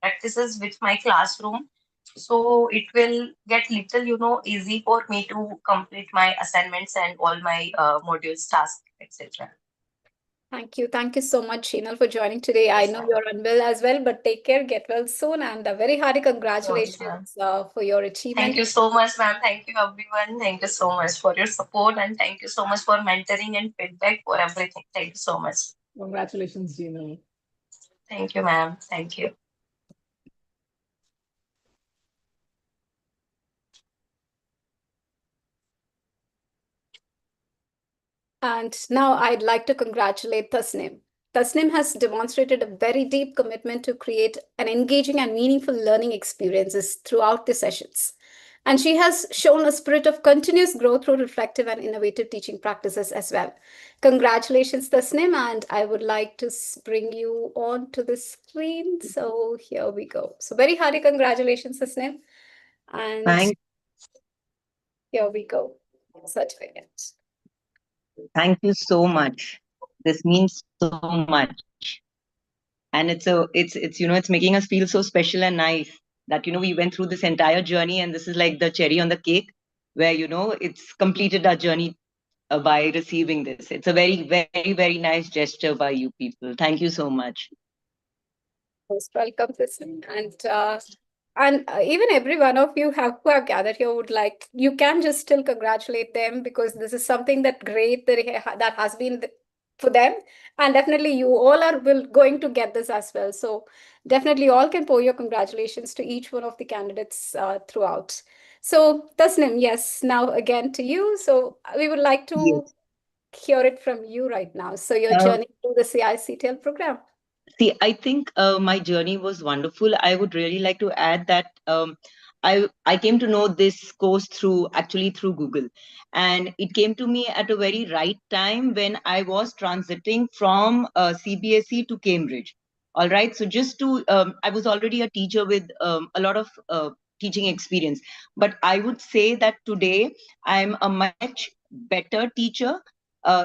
S11: practices with my classroom, so it will get little easy for me to complete my assignments and all my modules, tasks, etc.
S2: Thank you. Thank you so much, Sheenal, for joining today. I
S11: Yes,
S2: know
S11: ma'am.
S2: you're unwell as well, but take care, get well soon, and a very hearty
S11: Sure, ma'am.
S2: congratulations for your
S11: Thank
S2: achievement.
S11: you so much, ma'am. Thank you, everyone. Thank you so much for your support, and thank you so much for mentoring and feedback for everything. Thank you so much.
S4: Congratulations, Gina.
S11: Thank you, ma'am. Thank you.
S2: And now I'd like to congratulate Tasnim. Tasnim has demonstrated a very deep commitment to create an engaging and meaningful learning experiences throughout the sessions. And she has shown a spirit of continuous growth through reflective and innovative teaching practices as well. Congratulations, Tasnim, and I would like to bring you on to the screen. So here we go. So very hearty congratulations, Tasnim. And
S1: Thank
S2: here we go. Certificate.
S1: Thank you so much. This means so much. And it's making us feel so special and nice that we went through this entire journey, and this is like the cherry on the cake where it's completed our journey by receiving this. It's a very, very, very nice gesture by you people. Thank you so much.
S2: Most welcome, Tasnim. And even every one of you who have gathered here would like, you can just still congratulate them because this is something that great that has been for them. And definitely you all are going to get this as well. So definitely all can pour your congratulations to each one of the candidates throughout. So Tasnim, yes, now again to you. So we would like to
S1: Yes.
S2: hear it from you right now. So your
S1: Uh,
S2: journey through the CICTL program.
S1: See, I think my journey was wonderful. I would really like to add that I came to know this course through Google, and it came to me at a very right time when I was transiting from CBSE to Cambridge. All right, so I was already a teacher with a lot of teaching experience, but I would say that today I'm a much better teacher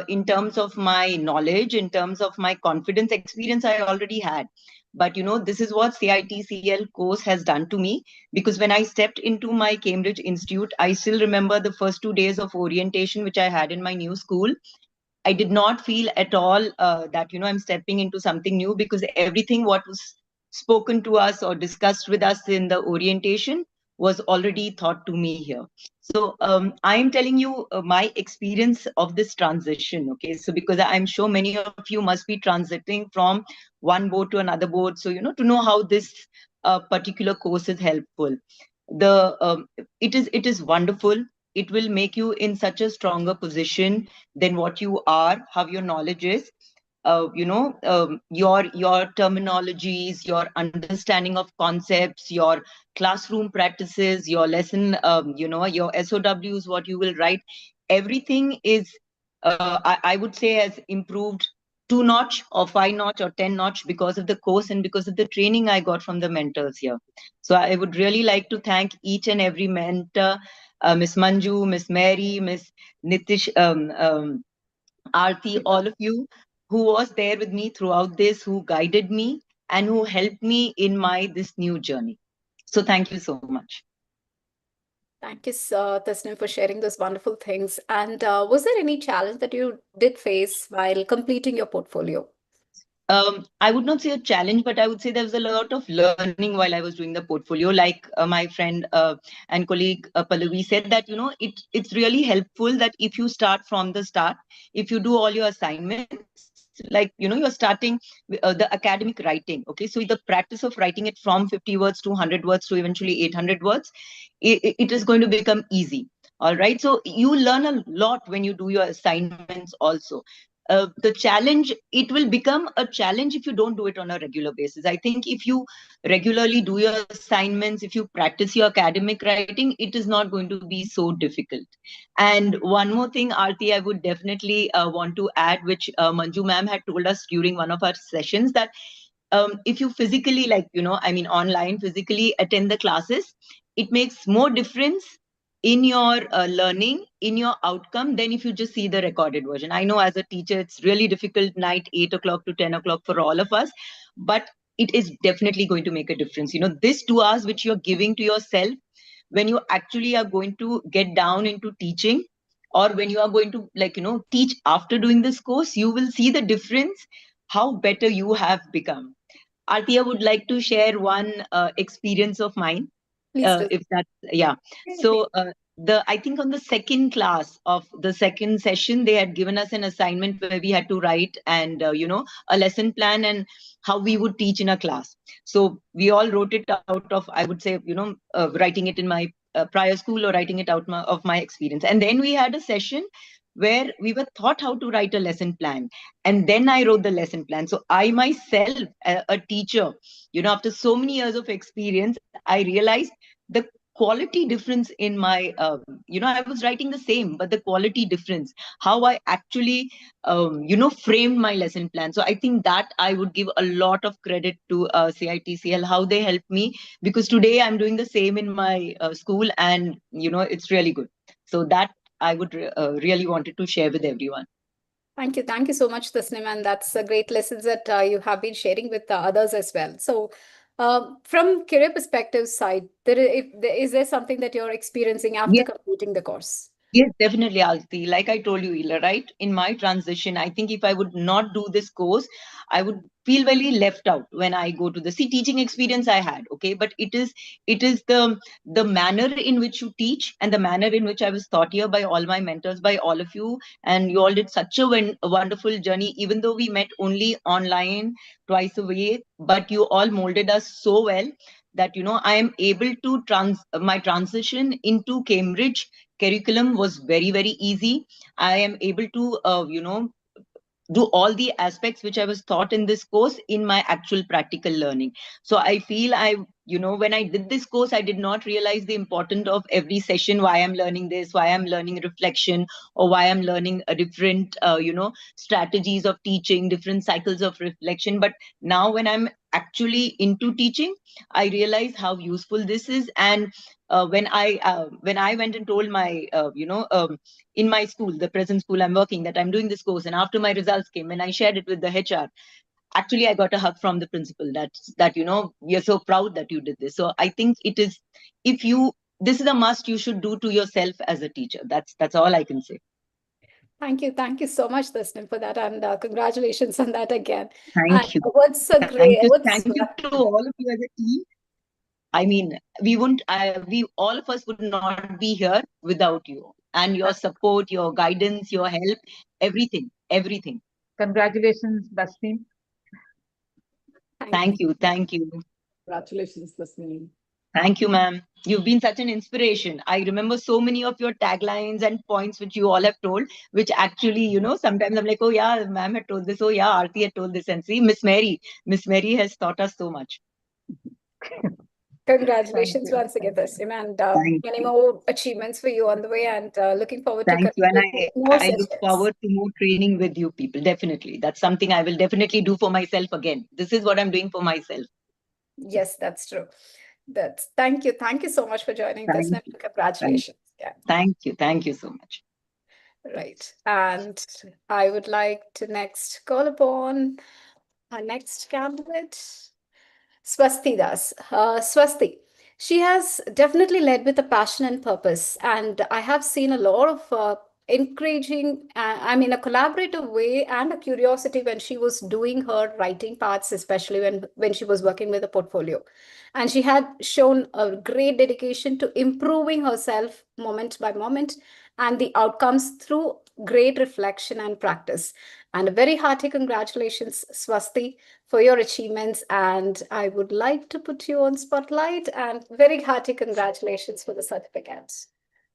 S1: in terms of my knowledge, in terms of my confidence. Experience I already had. But this is what CITCL course has done to me, because when I stepped into my Cambridge Institute, I still remember the first 2 days of orientation which I had in my new school. I did not feel at all that I'm stepping into something new, because everything what was spoken to us or discussed with us in the orientation was already taught to me here. So I am telling you my experience of this transition. Okay, so because I'm sure many of you must be transiting from one board to another board, so to know how this particular course is helpful. It is wonderful. It will make you in such a stronger position than what you are, how your knowledge is. Your terminologies, your understanding of concepts, your classroom practices, your lesson, your SOWs, what you will write, everything is, I would say, has improved 2 notch or 5 notch or 10 notch because of the course and because of the training I got from the mentors here. So I would really like to thank each and every mentor, Miss Manju, Miss Mary, Miss Nitish, Aarti, all of you who was there with me throughout this, who guided me and who helped me in my this new journey. So thank you so much.
S2: Thank you, Tasnim, for sharing those wonderful things. And was there any challenge that you did face while completing your portfolio?
S1: I would not say a challenge, but I would say there was a lot of learning while I was doing the portfolio. Like my friend and colleague Pallavi said that, it's really helpful that if you start from the start, if you do all your assignments, like, you're starting the academic writing. Okay, so the practice of writing it from 50 words to 100 words to eventually 800 words, it is going to become easy. All right. So you learn a lot when you do your assignments also. The challenge, it will become a challenge if you don't do it on a regular basis. I think if you regularly do your assignments, if you practice your academic writing, it is not going to be so difficult. And one more thing, Aarti, I would definitely want to add, which Manju ma'am had told us during one of our sessions, that if you physically, like, I mean, online, physically attend the classes, it makes more difference in your learning, in your outcome, than if you just see the recorded version. I know as a teacher, it's really difficult night 8 o'clock to 10 o'clock for all of us, but it is definitely going to make a difference. This 2 hours which you're giving to yourself, when you actually are going to get down into teaching, or when you are going to, like, teach after doing this course, you will see the difference, how better you have become. Artia would like to share one experience of mine,
S2: Please do.
S1: if that's, yeah. So I think on the second class of the second session, they had given us an assignment where we had to write and a lesson plan and how we would teach in a class. So we all wrote it out of, I would say, writing it in my prior school, or writing it out of my experience. And then we had a session where we were taught how to write a lesson plan, and then I wrote the lesson plan. So I myself, a teacher, after so many years of experience, I realized the quality difference in my, I was writing the same, but the quality difference, how I actually, framed my lesson plan. So I think that I would give a lot of credit to CITCL, how they helped me, because today I'm doing the same in my school, and, it's really good. So that I would really wanted to share with everyone.
S2: Thank you. Thank you so much, Tasnim. And that's a great lessons that you have been sharing with others as well. So from career perspective side, is there something that you're experiencing after completing the course?
S1: Yes, definitely, Alti. Like I told you, Ila, right? In my transition, I think if I would not do this course, I would feel very left out when I go to the teaching experience I had. Okay, but it is the manner in which you teach, and the manner in which I was taught here by all my mentors, by all of you, and you all did such a wonderful journey. Even though we met only online twice a week, but you all molded us so well that I am able to my transition into Cambridge curriculum was very, very easy. I am able to do all the aspects which I was taught in this course in my actual practical learning. So I feel when I did this course, I did not realize the importance of every session, why I'm learning this, why I'm learning reflection, or why I'm learning a different, strategies of teaching, different cycles of reflection. But now when I'm actually into teaching, I realize how useful this is. And when I went and told my, in my school, the present school I'm working, that I'm doing this course, and after my results came, and I shared it with the HR, actually I got a hug from the principal, that we are so proud that you did this. So I think it is, this is a must you should do to yourself as a teacher. That's all I can say.
S2: Thank you. Thank you so much, Tasnim, for that. And congratulations on that again.
S1: Thank you.
S2: What's a great,
S1: Thank you to all of you as a team. I mean, we all of us would not be here without you and your support, your guidance, your help, everything.
S8: Congratulations, Tasneem.
S1: Thank you.
S4: Congratulations, Tasneem.
S1: Thank you, ma'am. You've been such an inspiration. I remember so many of your taglines and points which you all have told, which actually, sometimes I'm like, oh yeah, ma'am had told this. Oh yeah, Aarti had told this. And see, Miss Mary has taught us so much.
S2: Congratulations once again, Tasnim, and many more achievements for you on the way, and looking forward to
S1: Thank you. And
S2: more
S1: I look forward to more training with you people. Definitely. That's something I will definitely do for myself again. This is what I'm doing for myself.
S2: Yes, that's true. Thank you. Thank you so much for joining Tasnim. Congratulations.
S1: Thank you so much.
S2: Right. And I would like to next call upon our next candidate, Swasti Das. Swasti, she has definitely led with a passion and purpose. And I have seen a lot of encouraging, a collaborative way and a curiosity when she was doing her writing parts, especially when she was working with a portfolio. And she had shown a great dedication to improving herself moment by moment and the outcomes through great reflection and practice. And a very hearty congratulations, Swasti, for your achievements. And I would like to put you on spotlight, and very hearty congratulations for the certificates.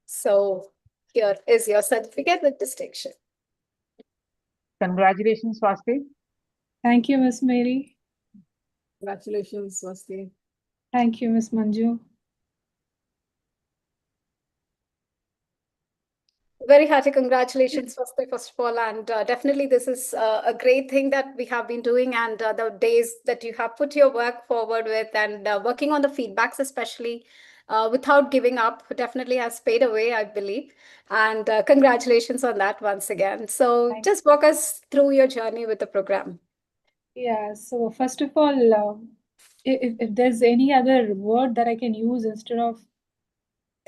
S2: So Here is your certificate with distinction.
S8: Congratulations, Swasti.
S6: Thank you, Miss Mary.
S4: Congratulations, Swasti.
S6: Thank you, Miss Manju.
S2: Very hearty congratulations, first of all. And definitely, this is a great thing that we have been doing, and the days that you have put your work forward with, and working on the feedbacks, especially without giving up, definitely has paid away, I believe. And congratulations on that once again. So, just walk us through your journey with the program.
S6: Yeah, so first of all, if there's any other word that I can use instead of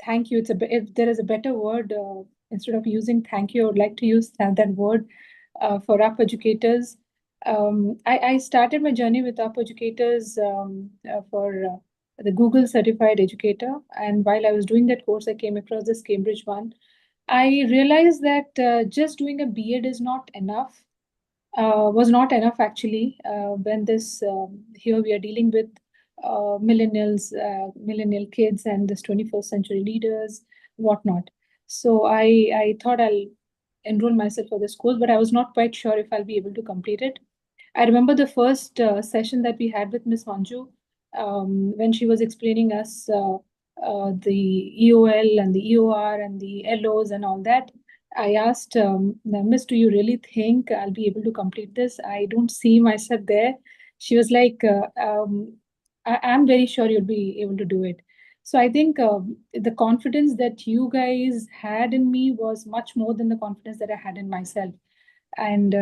S6: thank you, if there is a better word instead of using thank you, I would like to use that word for UP educators. I started my journey with UP educators for the Google certified educator, and while I was doing that course, I came across this Cambridge one. I realized that just doing a B.Ed is not enough. Was not enough actually when this here we are dealing with millennial kids and this 21st century leaders, whatnot. So I thought I'll enroll myself for this course, but I was not quite sure if I'll be able to complete it. I remember the first session that we had with Miss Manju when she was explaining us the EOL and the EOR and the LOs and all that. I asked, Miss, do you really think I'll be able to complete this? I don't see myself there. She was like, I'm very sure you'll be able to do it. So I think the confidence that you guys had in me was much more than the confidence that I had in myself. And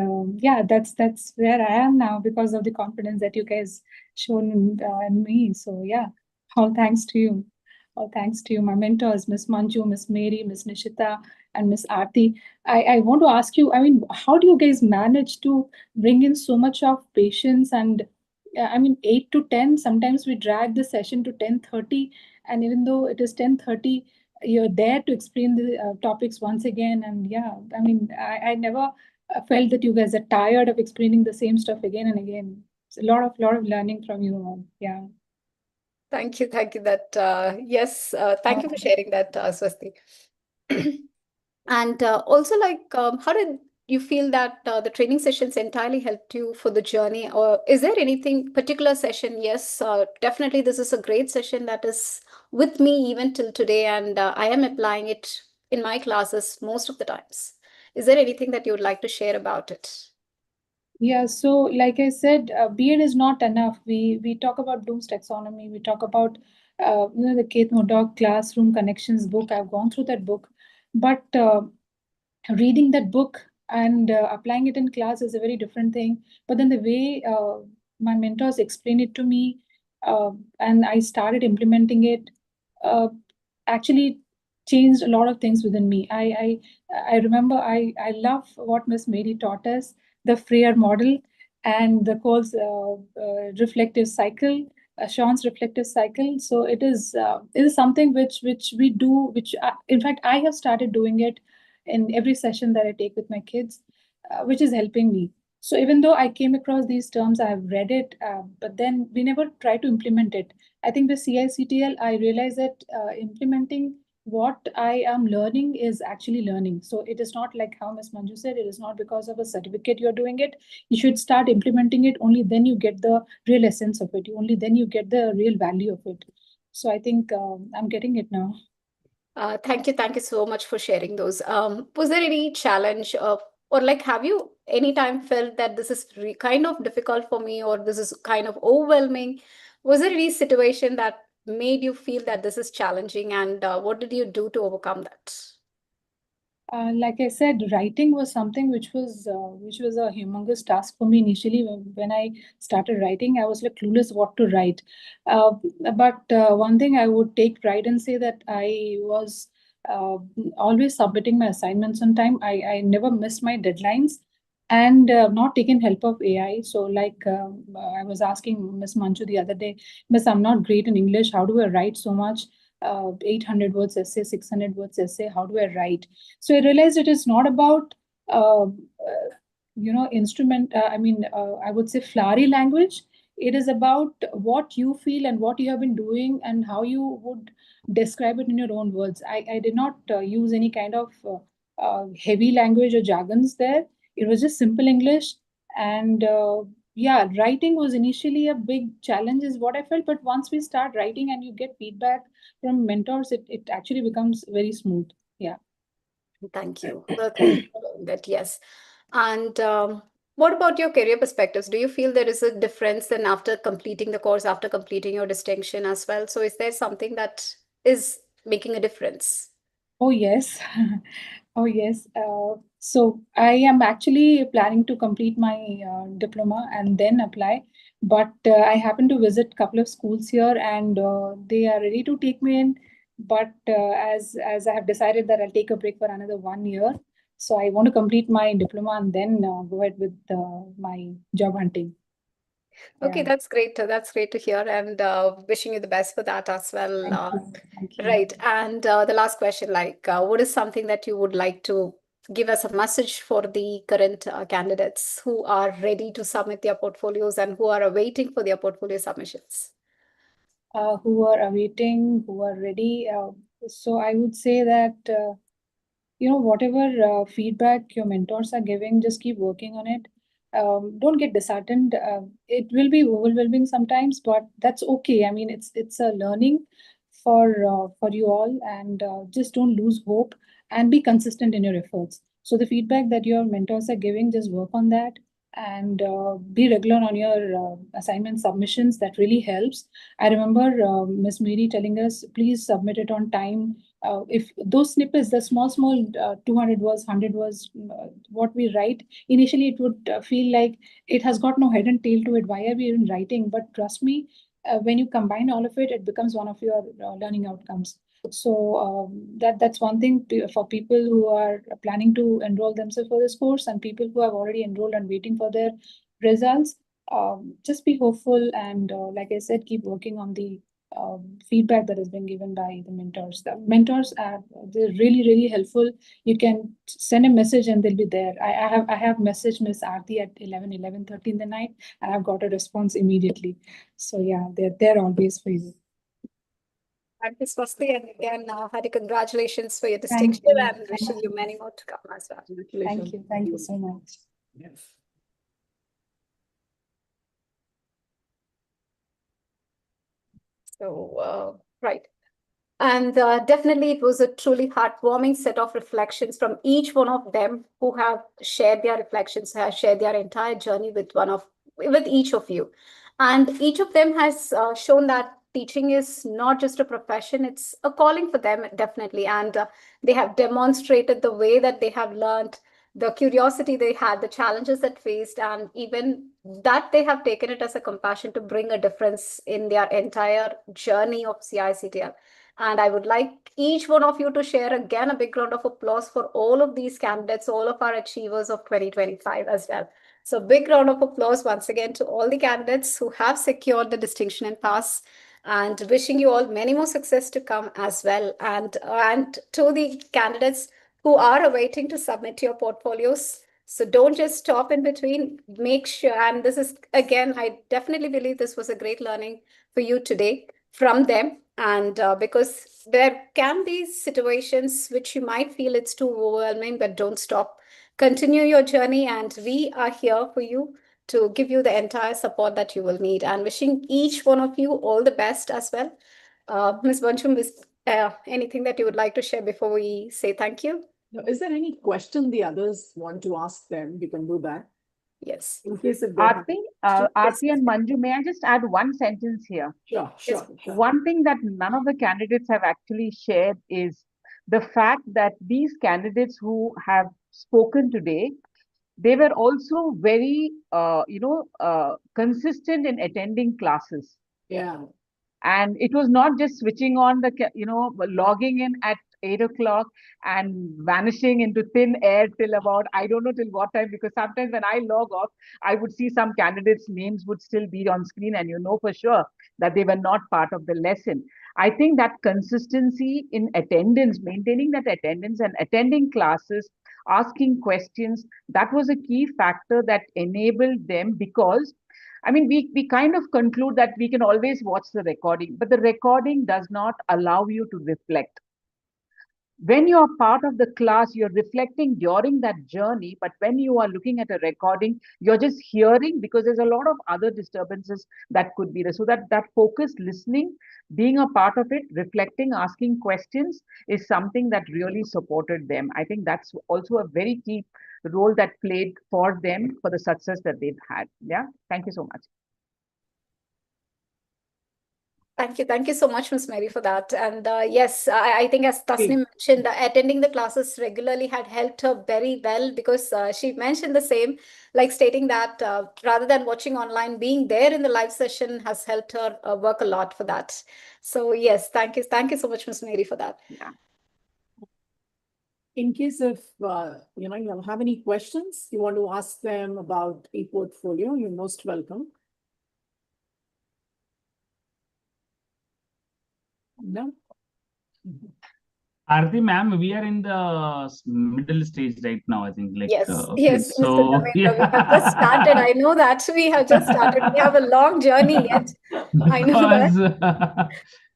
S6: yeah, that's where I am now because of the confidence that you guys shown in me. So yeah, all thanks to you. All thanks to you, my mentors, Miss Manju, Miss Mary, Miss Nishita, and Miss Aarti. I want to ask you, I mean, how do you guys manage to bring in so much of patience and I mean, 8 to 10, sometimes we drag the session to 10:30, and even though it is 10:30, you're there to explain the topics once again. And yeah, I mean, I never felt that you guys are tired of explaining the same stuff again and again. It's a lot of learning from you all. Yeah.
S2: Thank you. That yes, thank you for sharing that, Swasti. And also, like, how did you feel that the training sessions entirely helped you for the journey, or is there anything particular session? Yes, definitely, this is a great session that is with me even till today, and I am applying it in my classes most of the times. Is there anything that you would like to share about it?
S6: Yeah, so like I said, B.Ed is not enough. We talk about Bloom's taxonomy. We talk about the Kate Murdoch Classroom Connections book. I've gone through that book, but reading that book and applying it in class is a very different thing. But then the way my mentors explained it to me, and I started implementing it, uh, actually changed a lot of things within me. I remember I love what Miss Mary taught us, the Freer model and the Cole's reflective cycle, Sean's reflective cycle. So it is something which we do, which in fact I have started doing it in every session that I take with my kids, which is helping me. So even though I came across these terms, I have read it, but then we never try to implement it. I think with CICTL, I realized that implementing what I am learning is actually learning. So it is not like how Ms. Manju said, it is not because of a certificate you're doing it. You should start implementing it. Only then you get the real essence of it. Only then you get the real value of it. So I think I'm getting it now.
S2: Thank you so much for sharing those. Was there any challenge or like have you anytime felt that this is kind of difficult for me or this is kind of overwhelming? Was there any situation that made you feel that this is challenging and what did you do to overcome that?
S6: Like I said, writing was something which was a humongous task for me initially. When I started writing, I was like clueless what to write. But one thing I would take pride and say that I was always submitting my assignments on time. I never missed my deadlines and not taken help of AI. So like I was asking Miss Manchu the other day, Miss, I'm not great in English. How do I write so much? 800 words essay, 600 words essay. How do I write? So I realized it is not about, I would say flowery language. It is about what you feel and what you have been doing and how you would describe it in your own words. I did not use any kind of heavy language or jargons there. It was just simple English. And yeah, writing was initially a big challenge, is what I felt. But once we start writing and you get feedback from mentors, it actually becomes very smooth. Yeah.
S2: Thank you. Well, thank you for that. Yes. And what about your career perspectives? Do you feel there is a difference then after completing the course, after completing your distinction as well? So is there something that is making a difference?
S6: Oh, yes. Oh, yes. So I am actually planning to complete my diploma and then apply. But I happen to visit a couple of schools here, and they are ready to take me in. But as I have decided that I'll take a break for another 1 year, so I want to complete my diploma and then go ahead with my job hunting.
S2: Okay,
S6: Yeah.
S2: that's great. That's great to hear, and wishing you the best for that as well.
S6: Thank you.
S2: Right. And the last question, like, what is something that you would like to give us a message for the current candidates who are ready to submit their portfolios and who are awaiting for their portfolio submissions?
S6: Who are awaiting, who are ready. So I would say that whatever feedback your mentors are giving, just keep working on it. Don't get disheartened. It will be overwhelming sometimes, but that's okay. I mean, it's a learning for you all, and just don't lose hope and be consistent in your efforts. So the feedback that your mentors are giving, just work on that, and be regular on your assignment submissions. That really helps. I remember Miss Mary telling us, please submit it on time. If those snippets, the small 200 words, 100 words, what we write, initially it would feel like it has got no head and tail to it. Why are we even writing? But trust me, when you combine all of it, it becomes one of your learning outcomes. So that's one thing for people who are planning to enroll themselves for this course, and people who have already enrolled and waiting for their results. Just be hopeful, and like I said, keep working on the feedback that has been given by the mentors. The mentors are, they're really helpful. You can send a message and they'll be there. I have messaged Miss Aarti at 11:30 in the night, and I've got a response immediately. So yeah, they're always for you.
S2: Thank you, Swasti, and again, Hari, congratulations for your
S6: Thank
S2: distinction,
S6: you.
S2: and wishing you many more to come as well.
S6: Thank you. Thank you so much.
S4: Yes.
S2: So, right. And definitely, it was a truly heartwarming set of reflections from each one of them who have shared their reflections, have shared their entire journey with each of you. And each of them has shown that teaching is not just a profession, it's a calling for them, definitely. And they have demonstrated the way that they have learned, the curiosity they had, the challenges that faced, and even that they have taken it as a compassion to bring a difference in their entire journey of CICTL. And I would like each one of you to share again a big round of applause for all of these candidates, all of our achievers of 2025 as well. So big round of applause once again to all the candidates who have secured the distinction and pass, and wishing you all many more success to come as well. And to the candidates who are awaiting to submit your portfolios, so don't just stop in between. Make sure, and this is again, I definitely believe this was a great learning for you today from them. And because there can be situations which you might feel it's too overwhelming, but don't stop. Continue your journey, and we are here for you to give you the entire support that you will need. And wishing each one of you all the best as well. Ms. Banchum, anything that you would like to share before we say thank you?
S4: Now, is there any question the others want to ask them? We can do that.
S2: Yes.
S4: In case if they have.
S8: Aarti and Manju, may I just add one sentence here?
S4: Sure.
S8: One thing that none of the candidates have actually shared is the fact that these candidates who have spoken today, they were also very, consistent in attending classes.
S4: Yeah.
S8: And it was not just switching on logging in at 8 o'clock and vanishing into thin air till about, I don't know till what time, because sometimes when I log off, I would see some candidates' names would still be on screen, and you know for sure that they were not part of the lesson. I think that consistency in attendance, maintaining that attendance and attending classes, asking questions, that was a key factor that enabled them, because I mean, we kind of conclude that we can always watch the recording, but the recording does not allow you to reflect. When you are part of the class, you're reflecting during that journey, but when you are looking at a recording, you're just hearing, because there's a lot of other disturbances that could be there. So that focused listening, being a part of it, reflecting, asking questions is something that really supported them. I think that's also a very key role that played for them for the success that they've had. Yeah. Thank you so much.
S2: Thank you so much, Ms. Mary, for that. And yes, I think as Tasnim mentioned, attending the classes regularly had helped her very well, because she mentioned the same, like stating that rather than watching online, being there in the live session has helped her work a lot for that. So yes, thank you so much, Ms. Mary, for that.
S8: Yeah.
S4: In case if you have any questions, you want to ask them about e-portfolio, you're most welcome. No?
S10: Aarti ma'am, we are in the middle stage right now, I think. Like,
S2: Yes,
S10: okay,
S2: yes, Mr.
S10: so
S2: Dharmendra, we have just started. I know that we have just started. We have a long journey yet. I know that.
S10: because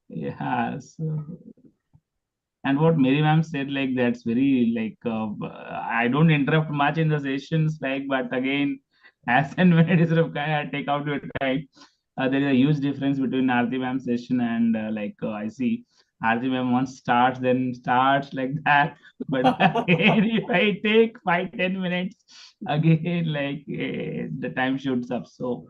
S10: yeah, so and what Mary ma'am said, like that's very like I don't interrupt much in the sessions, like, but again, as and when it is required, I take out your time. There is a huge difference between Aarti ma'am session and I see Aarti ma'am once starts, then starts like that. But again, if I take 5-10 minutes, again, like the time shoots up. So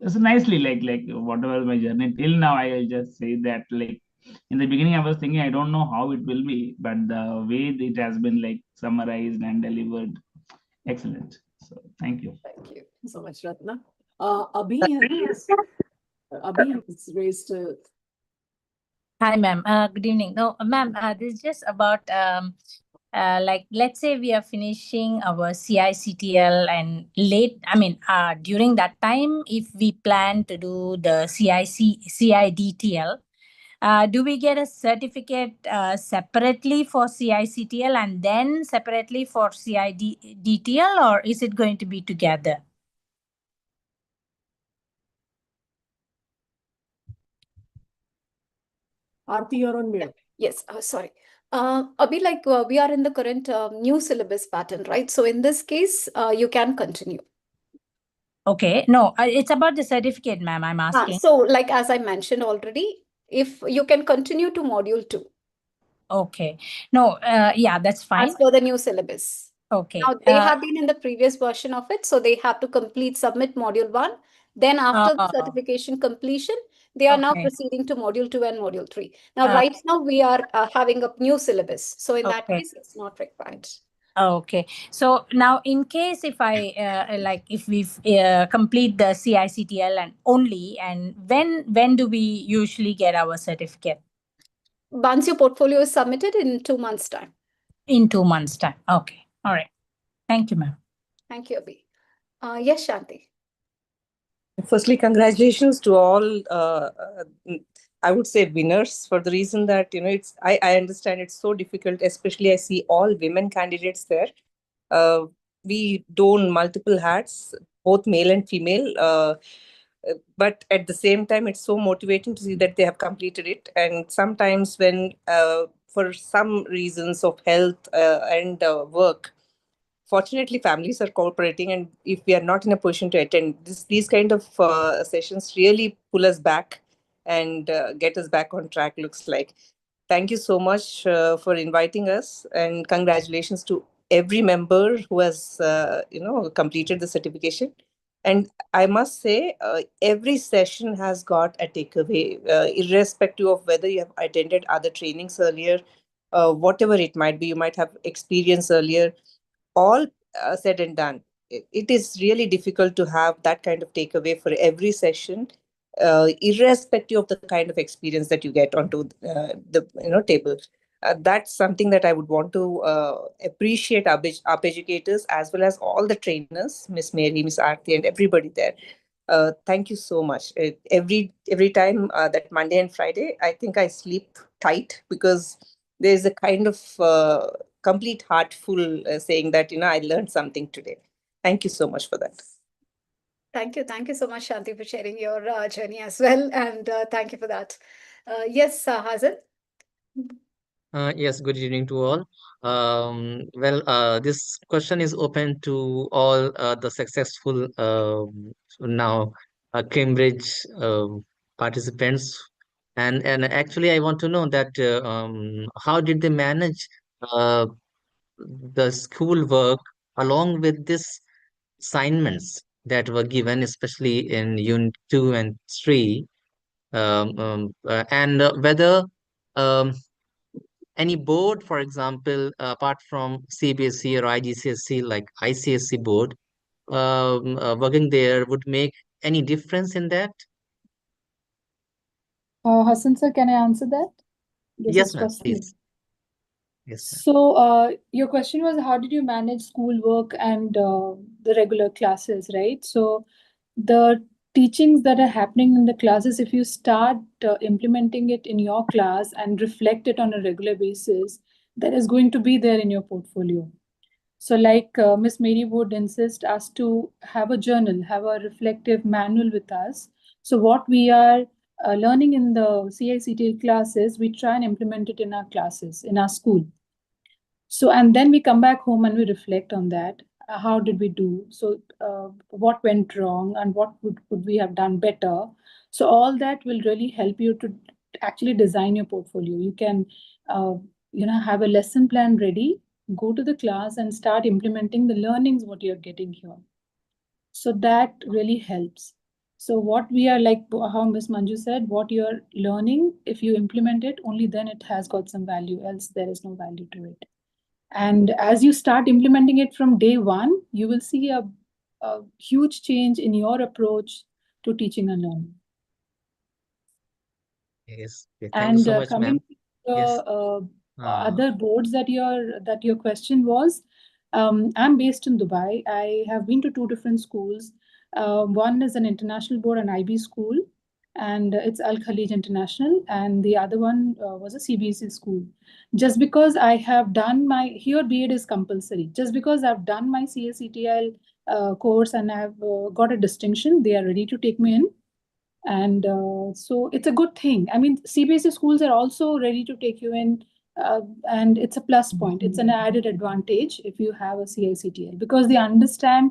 S10: it's nicely like whatever my journey till now, I'll just say that like in the beginning I was thinking I don't know how it will be, but the way it has been like summarized and delivered, excellent. So thank you.
S4: Thank you so much, Ratna. Abhi has raised a...
S12: Hi, ma'am. Good evening. No, ma'am, this is just about like let's say we are finishing our CICTL and late. I mean, during that time, if we plan to do the CIDTL, do we get a certificate separately for CICTL and then separately for CIDTL, or is it going to be together?
S4: Aarti, you're on mute.
S2: Yes, sorry. Abhi, like we are in the current new syllabus pattern, right? So in this case, you can continue.
S12: Okay, no, it's about the certificate, ma'am. I'm asking.
S2: So like as I mentioned already, if you can continue to module 2.
S12: Okay. No, yeah, that's fine.
S2: As per the new syllabus.
S12: Okay.
S2: Now they have been in the previous version of it, so they have to submit module 1. Then after the certification completion, they are now proceeding to module 2 and module 3. Now, right now we are having a new syllabus. So in that case, it's not required.
S12: Okay. So now in case if I if we complete the CICTL and only, and when do we usually get our certificate?
S2: Once your portfolio is submitted in 2 months' time.
S12: In 2 months' time. Okay. All right. Thank you, ma'am.
S2: Thank you, Abhi. Yes, Shanti.
S13: Firstly, congratulations to all, I would say winners, for the reason that, I understand it's so difficult, especially I see all women candidates there. We don multiple hats, both male and female, but at the same time, it's so motivating to see that they have completed it. And sometimes when, for some reasons of health and work, fortunately families are cooperating, and if we are not in a position to attend these kind of sessions, really pull us back and get us back on track, looks like. Thank you so much for inviting us, and congratulations to every member who has completed the certification. And I must say, every session has got a takeaway, irrespective of whether you have attended other trainings earlier, whatever it might be, you might have experienced earlier. All said and done, it is really difficult to have that kind of takeaway for every session, irrespective of the kind of experience that you get onto the table. That's something that I would want to appreciate our educators, as well as all the trainers, Miss Mary, Miss Aarti, and everybody there. Thank you so much. Every time that Monday and Friday, I think I sleep tight, because there's a kind of complete heartful saying that I learned something today. Thank you so much for that.
S2: Thank you. Thank you so much, Shanti, for sharing your journey as well. And thank you for that. Yes, Hazan.
S7: Yes, good evening to all. This question is open to all the successful now Cambridge participants, and actually, I want to know that how did they manage uh, the school work along with this assignments that were given, especially in Unit 2 and 3, and whether um, any board, for example, apart from CBSE or IGCSE, like ICSE board, working there would make any difference in that?
S6: Hassan sir, can I answer that? This
S7: Yes,
S6: is
S7: ma'am,
S6: Swasti.
S7: please. Yes, ma'am.
S6: So, your question was how did you manage schoolwork and the regular classes, right? So, the teachings that are happening in the classes, if you start implementing it in your class and reflect it on a regular basis, that is going to be there in your portfolio. So, like Miss Mary would insist us to have a journal, have a reflective manual with us. So, what we are learning in the CICTL classes, we try and implement it in our classes, in our school. So, and then we come back home and we reflect on that. How did we do? So, what went wrong and what could we have done better? So, all that will really help you to actually design your portfolio. You can, uh, have a lesson plan ready, go to the class and start implementing the learnings what you're getting here. So that really helps. So what we are like, how Miss Manju said, what you're learning, if you implement it, only then it has got some value, else there is no value to it. And as you start implementing it from day one, you will see a huge change in your approach to teaching and learning.
S7: Yes. Okay. Thank you
S6: And
S7: so much,
S6: coming
S7: ma'am.
S6: to the
S7: Yes.
S6: other boards that your question was, I'm based in Dubai. I have been to two different schools. One is an international board, an IB school, and it's Al Khalij International, and the other one was a CBSE school. Just because I have done my here B.Ed is compulsory. Just because I've done my CACTL course and I've got a distinction, they are ready to take me in. And so it's a good thing. I mean, CBSE schools are also ready to take you in, and it's a plus point. It's an added advantage if you have a CICTL because they understand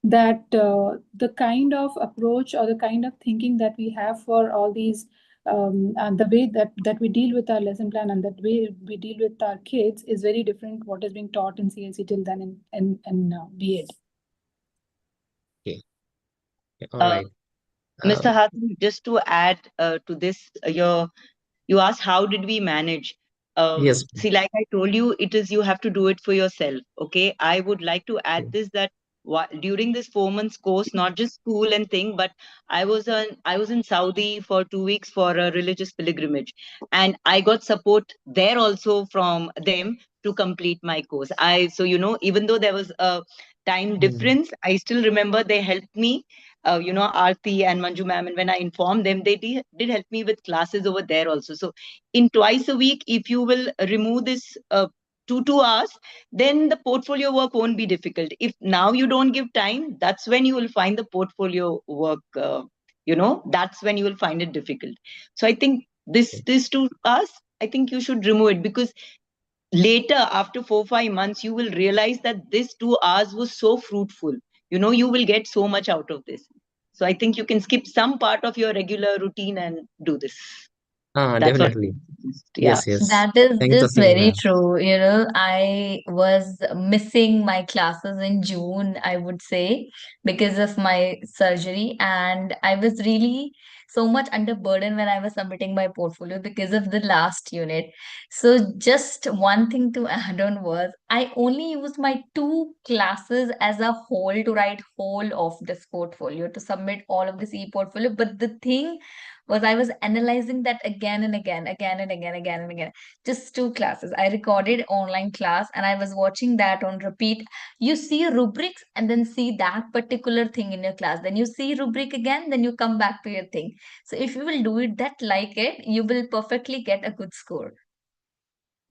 S6: that the kind of approach or the kind of thinking that we have for all these and the way that we deal with our lesson plan and that way we deal with our kids is very different what is being taught in CICTL than in B.Ed.
S7: Okay. All
S1: Uh,
S7: right.
S1: Mr. Hasan, just to add to this, you asked how did we manage?
S7: Yes.
S1: See, like I told you, it is you have to do it for yourself. Okay, I would like to add this that during this 4 months course, not just school and thing, but I was in Saudi for 2 weeks for a religious pilgrimage, and I got support there also from them to complete my course. Even though there was a time difference, I still remember they helped me, Aarti and Manju ma'am. And when I informed them, they did help me with classes over there also. So in twice a week, if you will remove this 2 hours, then the portfolio work won't be difficult. If now you don't give time, that's when you will find the portfolio work, that's when you will find it difficult. So I think this 2 hours, I think you should remove it because later after 4 5 months you will realize that this 2 hours was so fruitful. You will get so much out of this. So I think you can skip some part of your regular routine and do this. That's what.
S7: Definitely.
S1: Yeah.
S7: Yes, yes.
S9: That is
S7: Thanks,
S9: just
S7: Asim,
S9: very
S7: ma'am.
S9: true. I was missing my classes in June, I would say, because of my surgery. And I was really so much under burden when I was submitting my portfolio because of the last unit. So, just one thing to add on was I only used my two classes as a whole to write whole of this portfolio, to submit all of this e-portfolio. But the thing was I was analyzing that again and again, again and again, again and again. Just two classes. I recorded online class and I was watching that on repeat. You see rubrics and then see that particular thing in your class. Then you see rubric again, then you come back to your thing. So if you will do it that like it, you will perfectly get a good score.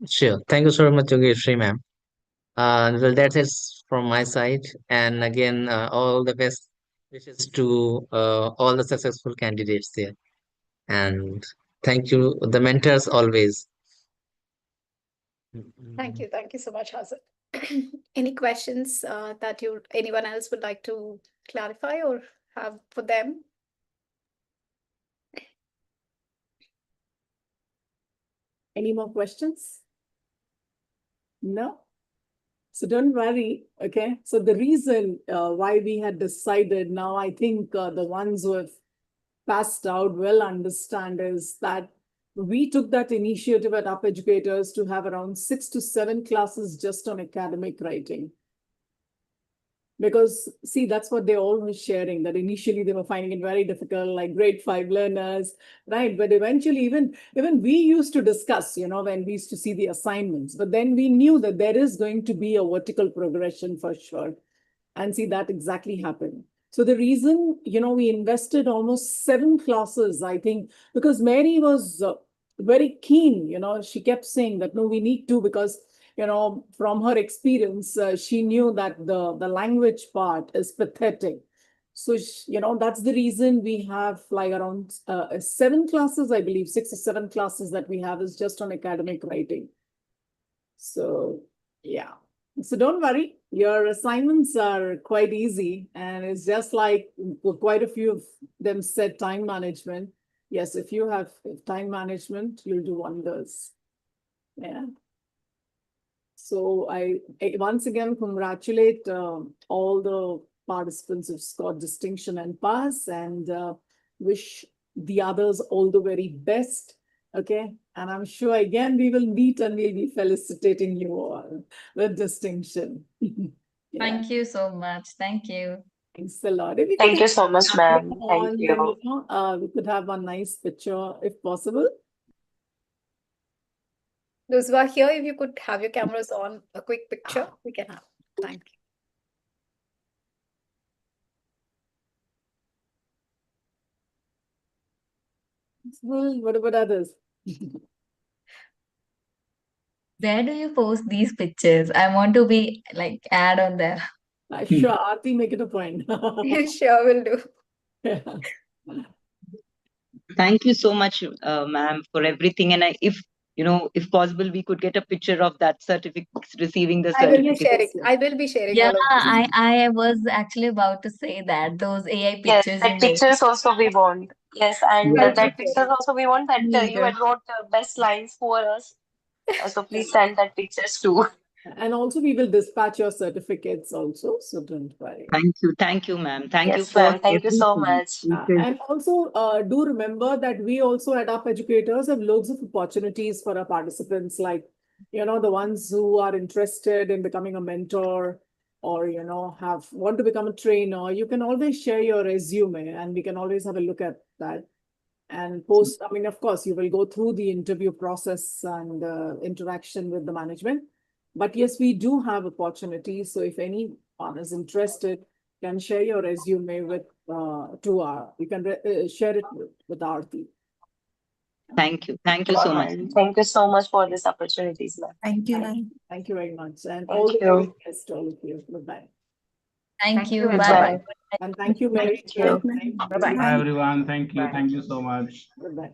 S7: Sure. Thank you so much, Yogeshri, ma'am. Well, that's it from my side. And again, all the best wishes to all the successful candidates there. And thank you, the mentors always.
S2: Thank you. Thank you so much, Hazan. Any questions that anyone else would like to clarify or have for them?
S4: Any more questions? No? So don't worry, okay? So the reason why we had decided now, I think the ones who have passed out will understand is that we took that initiative at Up Educators to have around 6 to 7 classes just on academic writing. Because see, that's what they all were sharing, that initially they were finding it very difficult, like grade 5 learners, right? But eventually even we used to discuss, when we used to see the assignments, but then we knew that there is going to be a vertical progression for sure. And see, that exactly happened. So the reason, we invested almost 7 classes, I think, because Mary was very keen, she kept saying that, no, we need to, because from her experience, she knew that the language part is pathetic. So, that's the reason we have like around 7 classes, I believe, 6 or 7 classes that we have is just on academic writing. So, yeah. So don't worry, your assignments are quite easy, and it's just like quite a few of them said time management. Yes, if you have time management, you'll do wonders. Yeah. So I once again congratulate all the participants who've scored distinction and pass, and wish the others all the very best. Okay, and I'm sure again we will meet and we'll be felicitating you all with distinction. Yeah.
S9: Thank you so much. Thank you.
S4: Thanks a lot. If we
S11: Thank
S4: could
S11: you so much, ma'am. Thank
S4: on, then
S11: you.
S4: we could have a nice picture if possible.
S2: Those who are here, if you could have your cameras on, a quick picture, we can have. Thank you.
S4: Well, what about others?
S9: Where do you post these pictures? I want to be like add on there.
S4: Sure, Aarti, make it a point.
S2: Sure, will do.
S4: Yeah.
S1: Thank you so much, ma'am, for everything. And if possible, we could get a picture of that certificate, receiving the
S2: I will be
S1: certificate.
S2: sharing. I will be sharing
S9: Yeah,
S2: all of this.
S9: I was actually about to say that those AI
S11: Yes,
S9: pictures you
S11: that
S9: made.
S11: pictures also we want. Yes, and
S2: I'll be
S11: that
S2: sharing.
S11: pictures also we want that
S9: Me
S11: you
S9: too.
S11: had wrote best lines for us. So please send that pictures too.
S4: And also we will dispatch your certificates also, so don't worry.
S1: Thank you, ma'am. Thank you
S11: Yes,
S1: for
S11: ma'am. Thank you so
S1: everything.
S11: much.
S4: And also do remember that we also at Up Educators have loads of opportunities for our participants, like, the ones who are interested in becoming a mentor or, want to become a trainer. You can always share your resume and we can always have a look at that. And post, I mean, of course, you will go through the interview process and interaction with the management. But yes, we do have opportunities. So if anyone is interested, can share your resume with you can share it with Aarti.
S1: Thank you. Thank you so much.
S11: Thank you so much for this opportunities, ma'am.
S5: Thank you, ma'am.
S4: Thank you very much. And
S11: Thank
S4: all the
S11: you.
S4: very best to all of you. Bye-bye.
S9: Thank you.
S11: Goodbye.
S9: Bye bye.
S4: And thank you, Mary.
S11: Thank you.
S10: Bye,
S5: Bye.
S10: everyone. Thank you. Thank you so much.
S4: Goodbye.